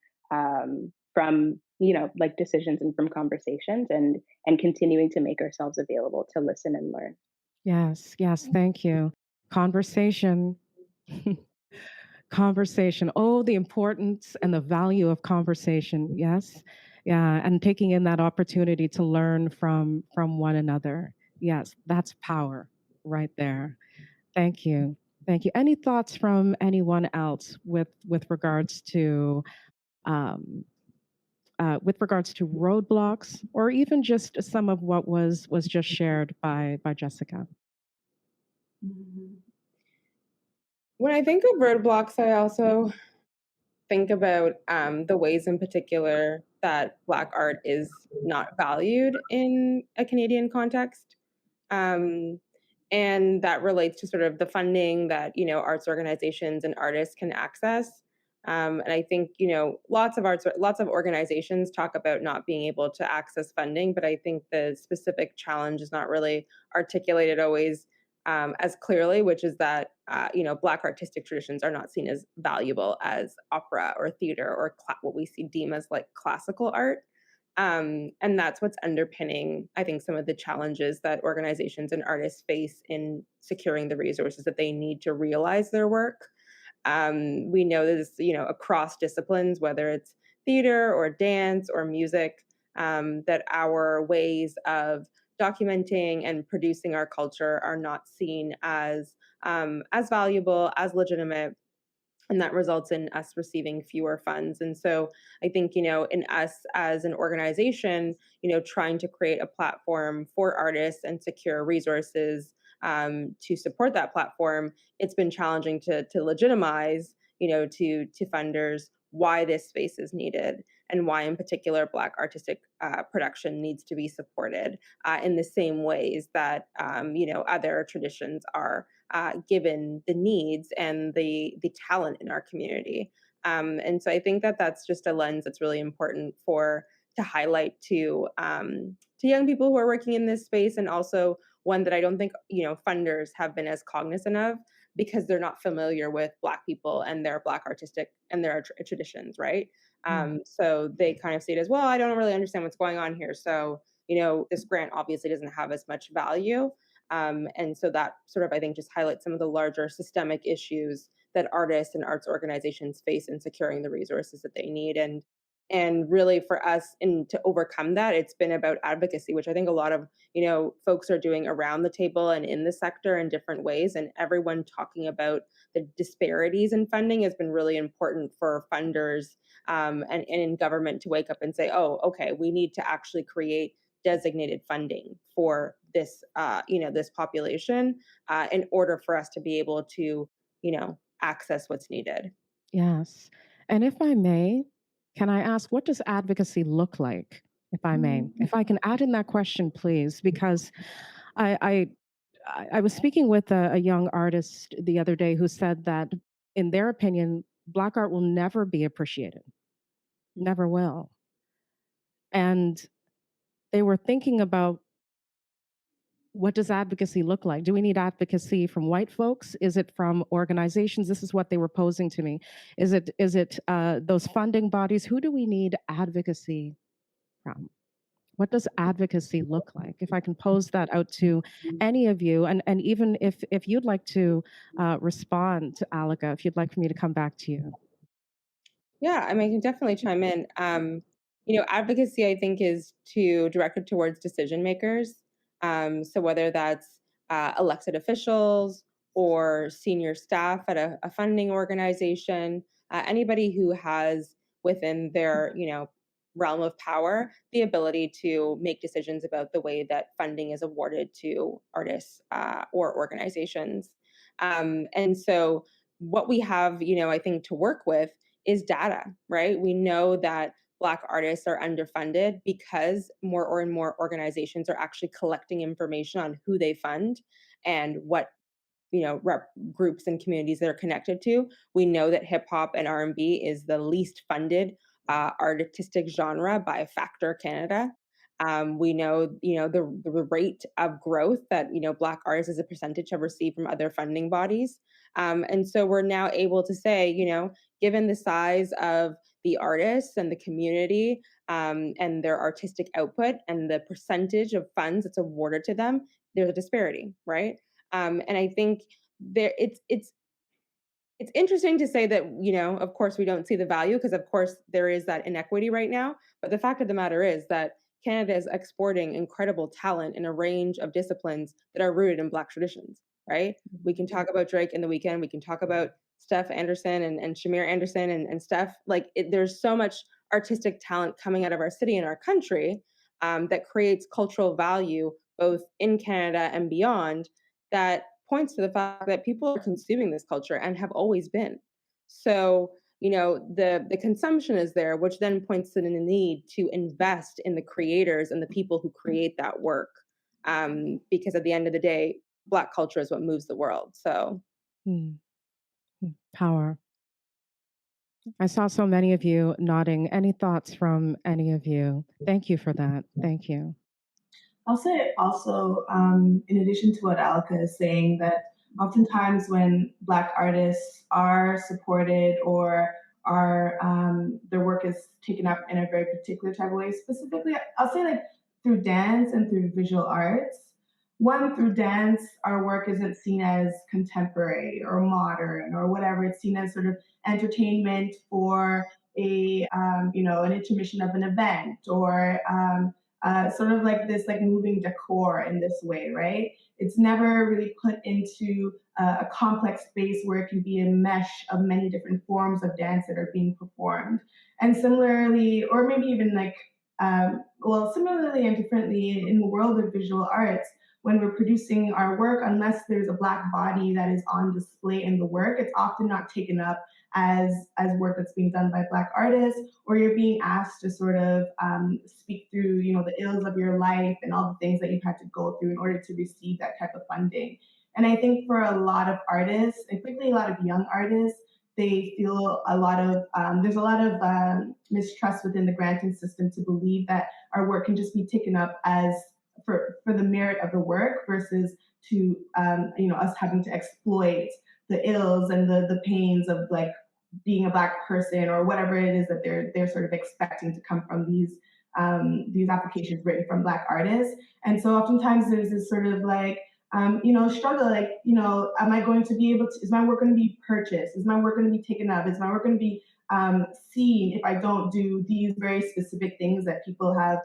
like decisions and from conversations and continuing to make ourselves available to listen and learn. Yes, yes, thank you. Conversation. Conversation. Oh, the importance and the value of conversation. Yes. Yeah, and taking in that opportunity to learn from one another. Yes, that's power right there. Thank you. Thank you. Any thoughts from anyone else with regards to um, roadblocks, or even just some of what was just shared by Jessica? Mhm. When I think of roadblocks, I also think about the ways in particular that Black art is not valued in a Canadian context. Um, and that relates to sort of the funding that, arts organizations and artists can access. And I think, lots of organizations talk about not being able to access funding, but I think the specific challenge is not really articulated always as clearly, which is that Black artistic traditions are not seen as valuable as opera or theater or what we deem as like classical art. And that's what's underpinning, I think, some of the challenges that organizations and artists face in securing the resources that they need to realize their work. We know this, across disciplines, whether it's theater or dance or music, that our ways of documenting and producing our culture are not seen as valuable, as legitimate, and that results in us receiving fewer funds. And so I think, in us as an organization, trying to create a platform for artists and secure resources to support that platform, it's been challenging to legitimize, to funders why this space is needed and why in particular Black artistic production needs to be supported in the same ways that other traditions are, given the needs and the talent in our community. And so I think that that's just a lens that's really important to highlight to young people who are working in this space, and also one that I don't think funders have been as cognizant of, because they're not familiar with Black people and their Black artistic and their traditions, right? So they kind of see it as, well, I don't really understand what's going on here, so this grant obviously doesn't have as much value. And so that sort of, I think, just highlights some of the larger systemic issues that artists and arts organizations face in securing the resources that they need. And really for us, and to overcome that, it's been about advocacy, which I think a lot of folks are doing around the table and in the sector in different ways. And everyone talking about the disparities in funding has been really important for funders and in government to wake up and say, oh, okay, we need to actually create designated funding for this, this population in order for us to be able to, access what's needed. Yes. And if I may, can I ask, what does advocacy look like? If I may, if I can add in that question, please, because I I, I was speaking with a young artist the other day who said that, in their opinion, Black art will never be appreciated, never will. And they were thinking about, what does advocacy look like? Do we need advocacy from white folks? Is it from organizations? This is what they were posing to me. Is it those funding bodies? Who do we need advocacy from? What does advocacy look like? If I can pose that out to any of you, and even if you'd like to respond to Alica, if you'd like for me to come back to you. Yeah, I mean, I can definitely chime in. Advocacy, I think, is directed towards decision makers. So whether that's elected officials or senior staff at a funding organization, anybody who has within their, realm of power, the ability to make decisions about the way that funding is awarded to artists or organizations. And so what we have, I think, to work with is data, right? We know that Black artists are underfunded because more and more organizations are actually collecting information on who they fund and what groups and communities that are connected to. We know that hip hop and R&B is the least funded artistic genre by Factor Canada. We know, the rate of growth that Black artists as a percentage have received from other funding bodies, and so we're now able to say, given the size of the artists and the community and their artistic output and the percentage of funds that's awarded to them, there's a disparity, right? And I think it's interesting to say that, of course, we don't see the value because, of course, there is that inequity right now. But the fact of the matter is that Canada is exporting incredible talent in a range of disciplines that are rooted in Black traditions, right? We can talk about Drake in The Weekend. We can talk about Steph Anderson and Shamir Anderson and Steph. There's so much artistic talent coming out of our city and our country that creates cultural value both in Canada and beyond, that points to the fact that people are consuming this culture and have always been. So, the consumption is there, which then points to the need to invest in the creators and the people who create that work. Because at the end of the day, Black culture is what moves the world. So, Hmm. Power. I saw so many of you nodding. Any thoughts from any of you? Thank you for that. Thank you. I'll say also, in addition to what Alica is saying, that oftentimes when Black artists are supported or are their work is taken up in a very particular type of way, specifically, I'll say like through dance and through visual arts. One, through dance, our work isn't seen as contemporary or modern or whatever. It's seen as sort of entertainment for an intermission of an event or sort of like this like moving decor in this way, right? It's never really put into a complex space where it can be a mesh of many different forms of dance that are being performed. And similarly, or maybe even like, similarly and differently in the world of visual arts, when we're producing our work, unless there's a Black body that is on display in the work, it's often not taken up as work that's being done by Black artists, or you're being asked to sort of speak through, the ills of your life and all the things that you've had to go through in order to receive that type of funding. And I think for a lot of artists, and particularly a lot of young artists, they feel there's a lot of mistrust within the granting system to believe that our work can just be taken up as for the merit of the work versus to us having to exploit the ills and the pains of like being a Black person or whatever it is that they're sort of expecting to come from these applications written from Black artists. And so oftentimes there's this sort of like struggle, like, am I going to be able to, is my work going to be purchased? Is my work going to be taken up? Is my work going to be seen if I don't do these very specific things that people have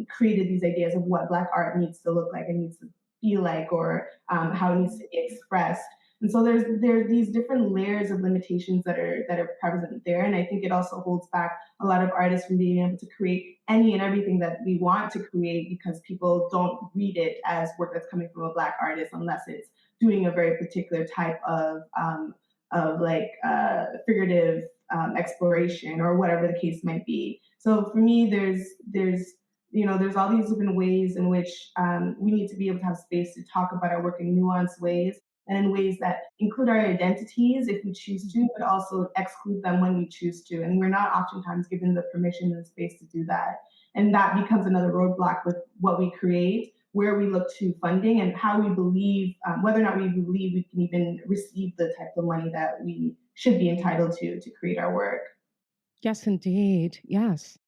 created these ideas of what Black art needs to look like and needs to feel like, or how it needs to be expressed. And so there's these different layers of limitations that are present there, and I think it also holds back a lot of artists from being able to create any and everything that we want to create because people don't read it as work that's coming from a Black artist unless it's doing a very particular type of figurative exploration or whatever the case might be. So for me, there's all these different ways in which we need to be able to have space to talk about our work in nuanced ways and in ways that include our identities if we choose to, but also exclude them when we choose to. And we're not oftentimes given the permission and the space to do that. And that becomes another roadblock with what we create, where we look to funding, and how we believe, whether or not we believe we can even receive the type of money that we should be entitled to create our work. Yes, indeed. Yes.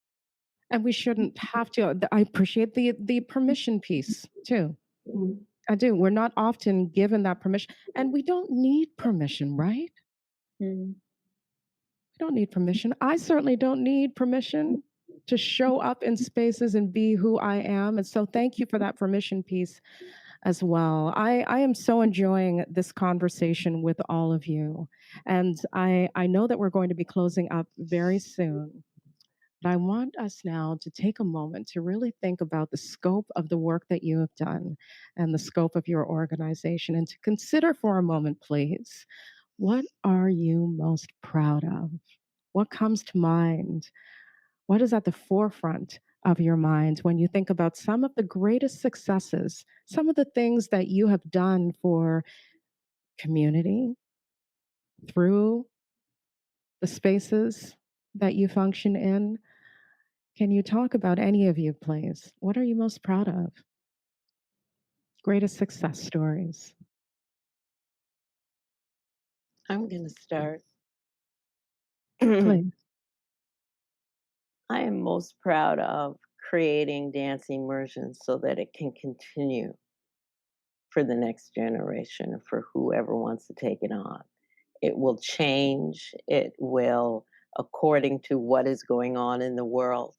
And we shouldn't have to. I appreciate the permission piece too. Mm. I do. We're not often given that permission, and we don't need permission, right? Mm. We don't need permission. I certainly don't need permission to show up in spaces and be who I am. And so thank you for that permission piece as well. I am so enjoying this conversation with all of you. And I know that we're going to be closing up very soon. But I want us now to take a moment to really think about the scope of the work that you have done and the scope of your organization, and to consider for a moment, please, what are you most proud of? What comes to mind? What is at the forefront of your mind when you think about some of the greatest successes, some of the things that you have done for community through the spaces that you function in? Can you talk about any of you, please? What are you most proud of? Greatest success stories? I'm going to start. I Please. am most proud of creating dance immersion so that it can continue for the next generation or for whoever wants to take it on. It will change, it will, according to what is going on in the world.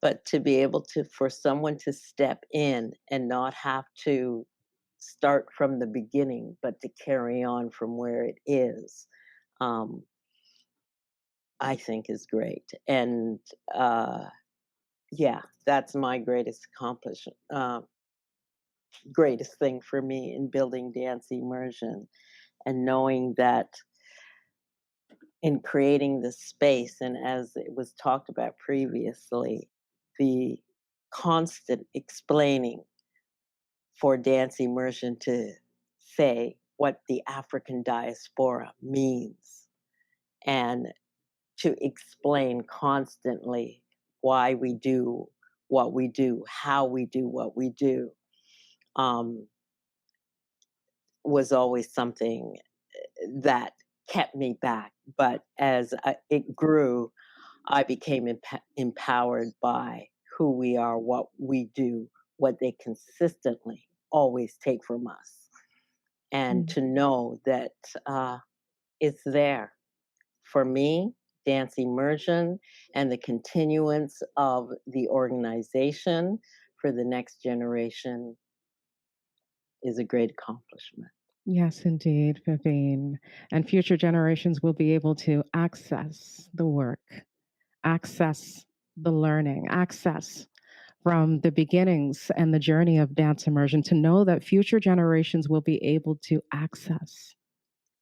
But to be able to, for someone to step in and not have to start from the beginning, but to carry on from where it is, um, I think is great. And yeah, that's my greatest accomplishment, greatest thing for me in building dance immersion, and knowing that in creating this space, and as it was talked about previously, the constant explaining for dance immersion to say what the African diaspora means, and to explain constantly why we do what we do, how we do what we do, um, was always something that kept me back. But as it grew, I became empowered by who we are, what we do, what they consistently always take from us, and to know that it's there for me. Dance immersion and the continuance of the organization for the next generation is a great accomplishment. Yes, indeed, Vivine. And future generations will be able to access the work, access the learning, access from the beginnings and the journey of dance immersion, to know that future generations will be able to access.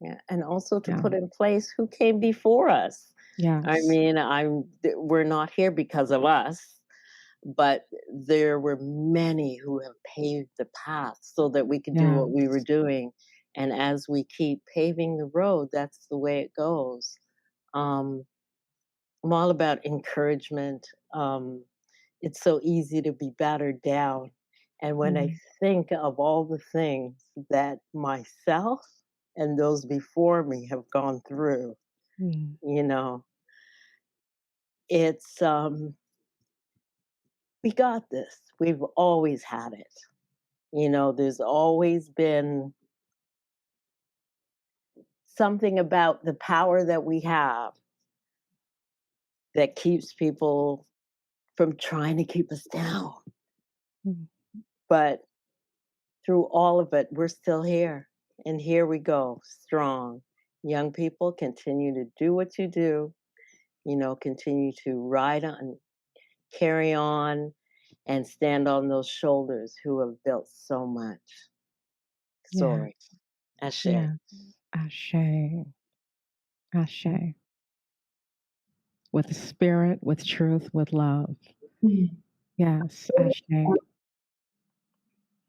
Yeah, and also to Yeah. put in place who came before us. I Yes. mean, we're not here because of us, but there were many who have paved the path so that we could do Yeah. what we were doing. And as we keep paving the road, that's the way it goes. Um, I'm all about encouragement. It's so easy to be battered down. And when I think of all the things that myself and those before me have gone through, Mm. you know, it's we got this. We've always had it. You know, there's always been something about the power that we have that keeps people from trying to keep us down. Mm. But through all of it, we're still here. And here we go, strong. Young people, continue to do what you do, you know, continue to ride on, carry on, and stand on those shoulders who have built so much. Yeah. Sorry. Ashe. Yeah. Ashe. Ashe. With spirit, with truth, with love. Yes, Ashe.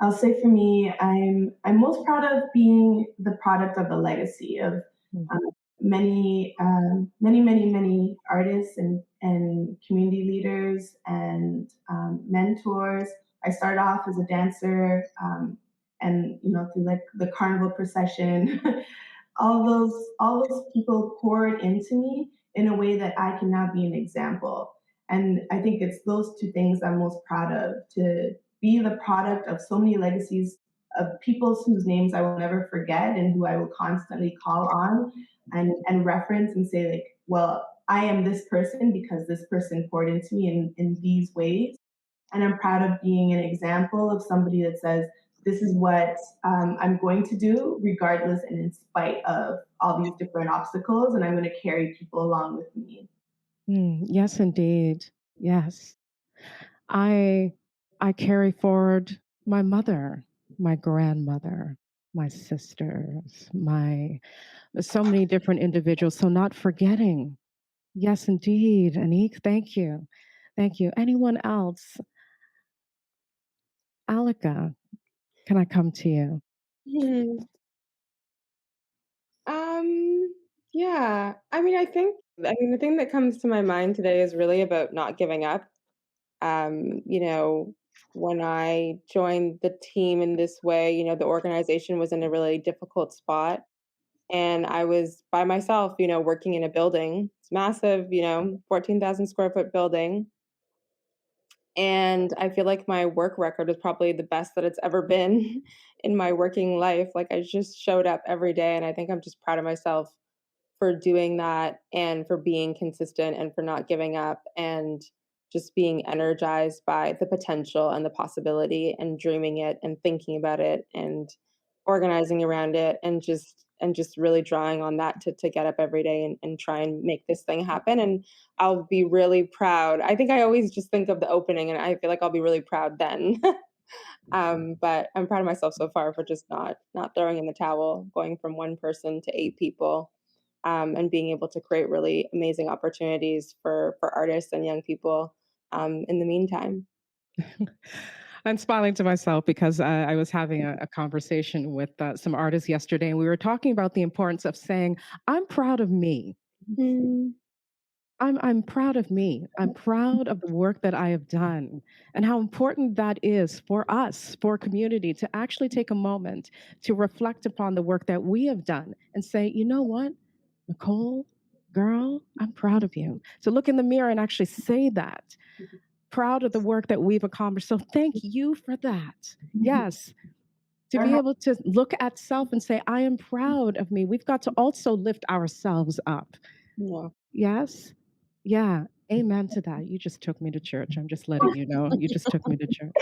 I'll say for me, I'm most proud of being the product of a legacy of um, many artists and community leaders and mentors. I started off as a dancer, and through like the carnival procession, all those people poured into me in a way that I can now be an example. And I think it's those two things I'm most proud of, to be the product of so many legacies of people whose names I will never forget and who I will constantly call on and reference and say, like, well, I am this person because this person poured into me in these ways. And I'm proud of being an example of somebody that says, this is what I'm going to do, regardless and in spite of all these different obstacles, and I'm going to carry people along with me. Yes, indeed. Yes. I I carry forward my mother, my grandmother, my sisters, my so many different individuals. So not forgetting. Yes, indeed. Anique, thank you. Thank you. Anyone else? Alica, can I come to you? Hmm. Um, yeah. The thing that comes to my mind today is really about not giving up. You know, when I joined the team in this way, the organization was in a really difficult spot. And I was by myself, working in a building. It's massive, 14,000 square foot building. And I feel like my work record is probably the best that it's ever been in my working life. Like I just showed up every day. And I think I'm just proud of myself for doing that and for being consistent and for not giving up and just being energized by the potential and the possibility and dreaming it and thinking about it and organizing around it and just really drawing on that to get up every day and try and make this thing happen. And I'll be really proud. I think I always just think of the opening and I feel like I'll be really proud then. But I'm proud of myself so far for just not throwing in the towel, going from one person to 8 people, and being able to create really amazing opportunities for artists and young people in the meantime. I'm smiling to myself because I was having a conversation with some artists yesterday, and we were talking about the importance of saying, I'm proud of me. Mm, I'm proud of me. I'm proud of the work that I have done and how important that is for us, for community, to actually take a moment to reflect upon the work that we have done and say, you know what, Nicole, girl, I'm proud of you. To look in the mirror and actually say that, proud of the work that we've accomplished. So thank you for that. Yes. To be able to look at self and say, I am proud of me. We've got to also lift ourselves up. yeah. Yes. Yeah. Amen to that. You just took me to church. I'm just letting you know. You just took me to church.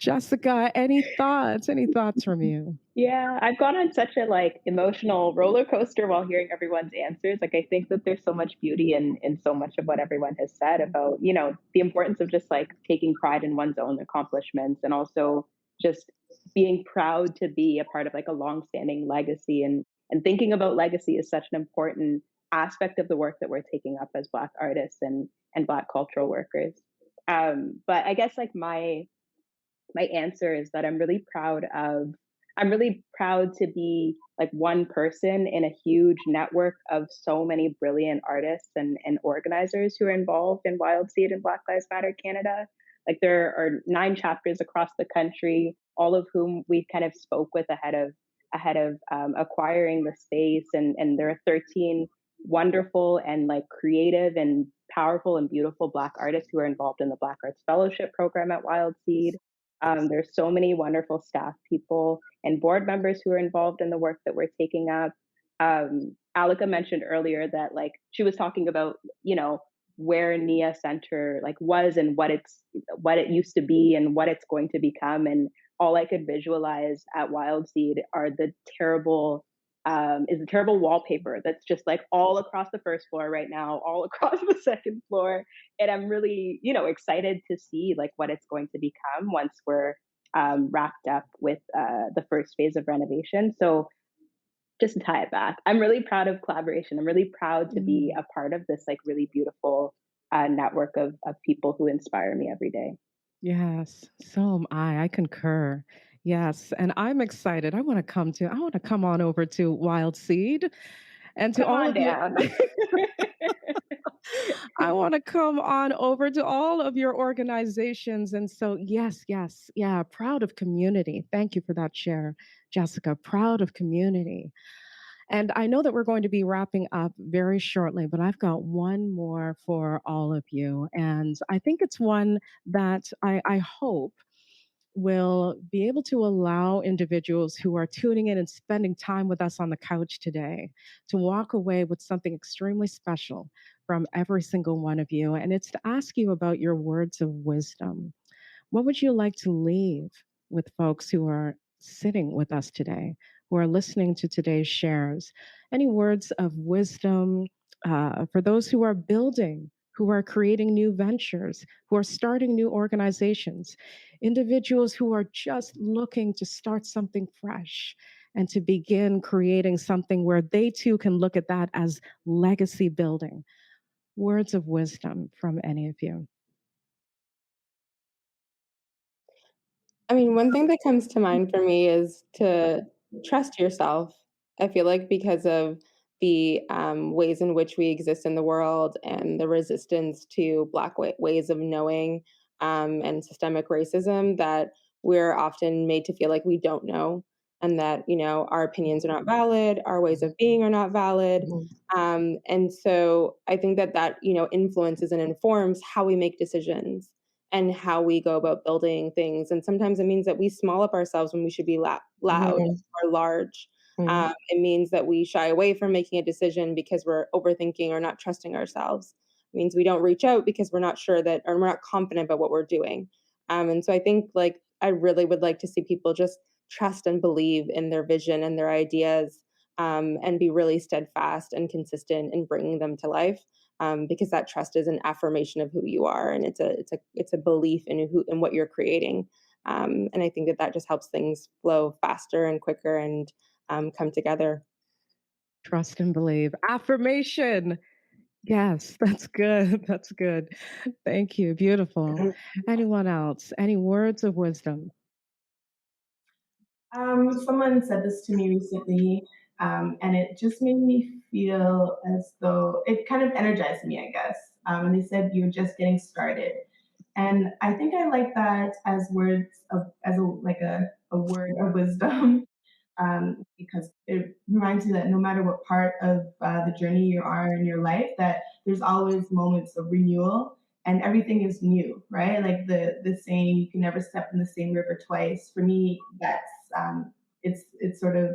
Jessica, any thoughts? Any thoughts from you? Yeah, I've gone on such a like emotional roller coaster while hearing everyone's answers. Like I think that there's so much beauty in so much of what everyone has said about, the importance of just like taking pride in one's own accomplishments and also just being proud to be a part of like a long-standing legacy and thinking about legacy is such an important aspect of the work that we're taking up as Black artists and Black cultural workers. But I guess like my answer is that I'm really proud to be like one person in a huge network of so many brilliant artists and organizers who are involved in WILDSEED and Black Lives Matter Canada. Like there are 9 chapters across the country, all of whom we kind of spoke with ahead of acquiring the space, and there are 13 wonderful and like creative and powerful and beautiful Black artists who are involved in the Black Arts Fellowship program at WILDSEED. There's so many wonderful staff people and board members who are involved in the work that we're taking up. Alica mentioned earlier that like she was talking about, where NIA Center like was and what it used to be and what it's going to become. And all I could visualize at WILDSEED are the terrible wallpaper that's just like all across the first floor right now, all across the second floor. And I'm really, excited to see like what it's going to become once we're wrapped up with the first phase of renovation. So just to tie it back, I'm really proud of collaboration. I'm really proud to be a part of this like really beautiful network of people who inspire me every day. Yes, so am I. I concur. Yes, and I'm excited. I want to come on over to Wild Seed and to Come all on of you. down. I want to come on over to all of your organizations. And so, yes, yes, yeah, proud of community. Thank you for that share, Jessica. Proud of community. And I know that we're going to be wrapping up very shortly, but I've got one more for all of you. And I think it's one that I hope will be able to allow individuals who are tuning in and spending time with us on the couch today to walk away with something extremely special from every single one of you. And it's to ask you about your words of wisdom. What would you like to leave with folks who are sitting with us today, who are listening to today's shares? Any words of wisdom for those who are building, who are creating new ventures, who are starting new organizations, individuals who are just looking to start something fresh and to begin creating something where they too can look at that as legacy building? Words of wisdom from any of you. I mean, one thing that comes to mind for me is to trust yourself. I feel like because of the ways in which we exist in the world and the resistance to Black ways of knowing and systemic racism, that we're often made to feel like we don't know and that, our opinions are not valid, our ways of being are not valid. Mhm. And so I think that influences and informs how we make decisions and how we go about building things. And sometimes it means that we small up ourselves when we should be loud Mhm. or large. Mhm. It means that we shy away from making a decision because we're overthinking or not trusting ourselves. It means we don't reach out because we're not sure that, or we're not confident about what we're doing. And so I think, like, I really would like to see people just trust and believe in their vision and their ideas, and be really steadfast and consistent in bringing them to life, because that trust is an affirmation of who you are, and it's a belief in who and what you're creating. And I think that just helps things flow faster and quicker and come together. Trust and believe. Affirmation. Yes, that's good. That's good. Thank you. Beautiful. Anyone else? Any words of wisdom? Someone said this to me recently, and it just made me feel as though it kind of energized me, I guess. And they said you're just getting started, and I think I like that as words of as a like a word of wisdom, because it reminds you that no matter what part of the journey you are in your life, that there's always moments of renewal and everything is new, right? Like the saying, you can never step in the same river twice. For me, that's it's sort of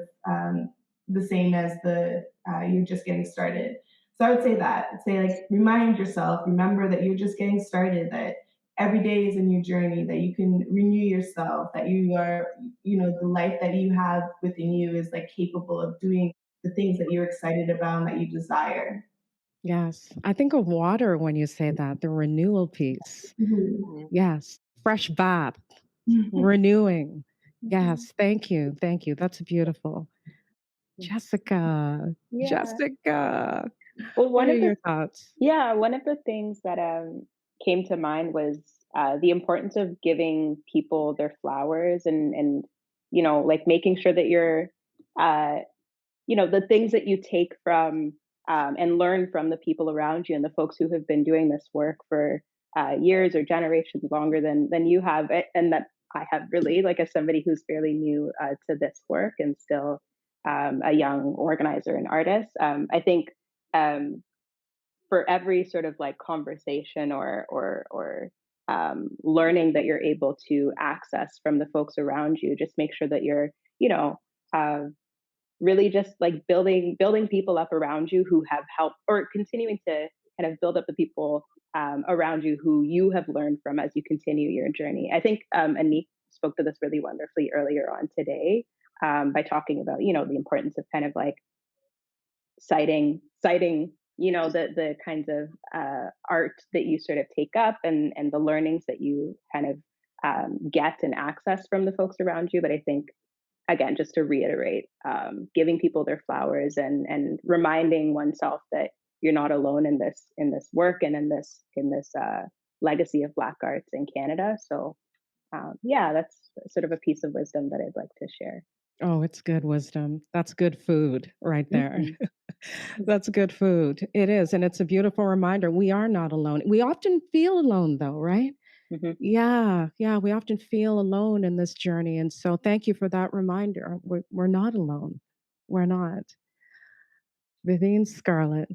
the same as the you're just getting started. So I would say that. I'd say like remind yourself, remember that you're just getting started, that every day is a new journey, that you can renew yourself, that you are, the life that you have within you is like capable of doing the things that you're excited about and that you desire. Yes. I think of water when you say that, the renewal piece. Mhm. Yes. Fresh bath, Mhm. renewing. Yes. Thank you. Thank you. That's beautiful. Jessica. Yeah. Jessica. Well, What are your thoughts? one of the things that came to mind was the importance of giving people their flowers and like making sure that you're uh, the things that you take from and learn from the people around you and the folks who have been doing this work for years or generations longer than you have, and that I have really, like, as somebody who's fairly new to this work and still a young organizer and artist. I think um, for every sort of like conversation or learning that you're able to access from the folks around you, just make sure that you're you know uh, really just like building people up around you who have helped, or continuing to kind of build up the people around you who you have learned from as you continue your journey. I think Anique spoke to this really wonderfully earlier on today, by talking about the importance of kind of like citing the kinds of art that you sort of take up and the learnings that you kind of get and access from the folks around you. But I think, again, just to reiterate, giving people their flowers and reminding oneself that you're not alone in this work and in this legacy of Black arts in Canada. So yeah, that's sort of a piece of wisdom that I'd like to share. Oh, it's good wisdom. That's good food right there. Mhm. That's good food. It is. And it's a beautiful reminder. We are not alone. We often feel alone, though, right? Mhm. Yeah. Yeah. We often feel alone in this journey. And so thank you for that reminder. We're not alone. We're not. Vivine Scarlett,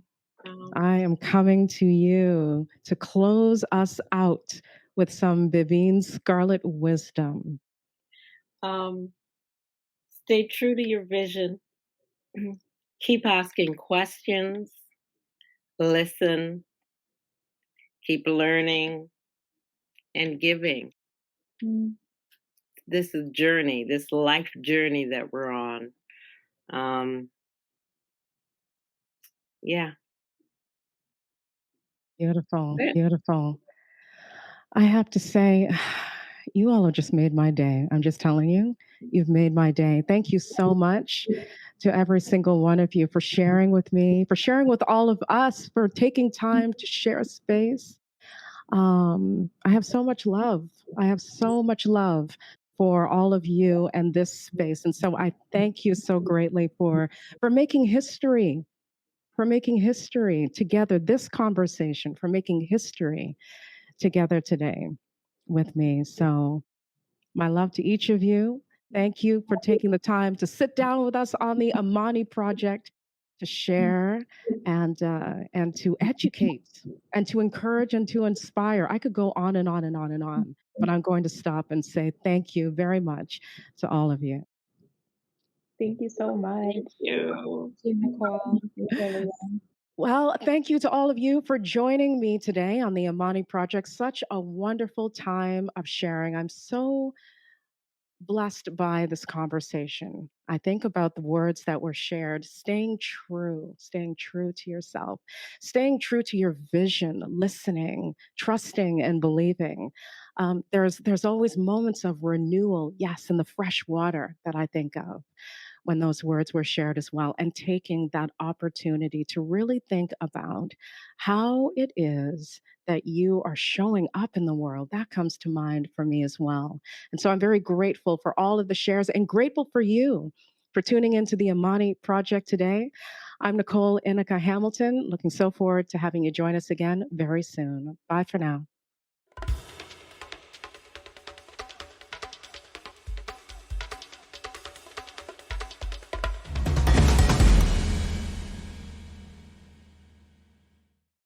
Um, I am coming to you to close us out with some Vivine Scarlett wisdom. um, stay true to your vision. Keep asking questions. Listen. Keep learning and giving. Mm. This is journey, this life journey that we're on. Um, yeah. Beautiful, Good. beautiful. I have to say, you all have just made my day. I'm just telling you, you've made my day. Thank you so much to every single one of you for sharing with me, for sharing with all of us, for taking time to share space. I have so much love. I have so much love for all of you and this space. And so I thank you so greatly for making history, for making history together, this conversation, for making history together today with me. So, my love to each of you. Thank you for taking the time to sit down with us on the Amani Project to share and to educate and to encourage and to inspire. I could go on and on and on and on, but I'm going to stop and say thank you very much to all of you. Thank you so much. Thank you. Thank you, Nicole. Thanks, everyone. Well, thank you to all of you for joining me today on the Amani Project. Such a wonderful time of sharing. I'm so blessed by this conversation. I think about the words that were shared, staying true to yourself, staying true to your vision, listening, trusting, and believing. There's always moments of renewal, yes, in the fresh water that I think of when those words were shared as well, and taking that opportunity to really think about how it is that you are showing up in the world. That comes to mind for me as well. And so I'm very grateful for all of the shares and grateful for you for tuning into the Amani Project today. I'm Nicole Inica Hamilton, looking so forward to having you join us again very soon. Bye for now.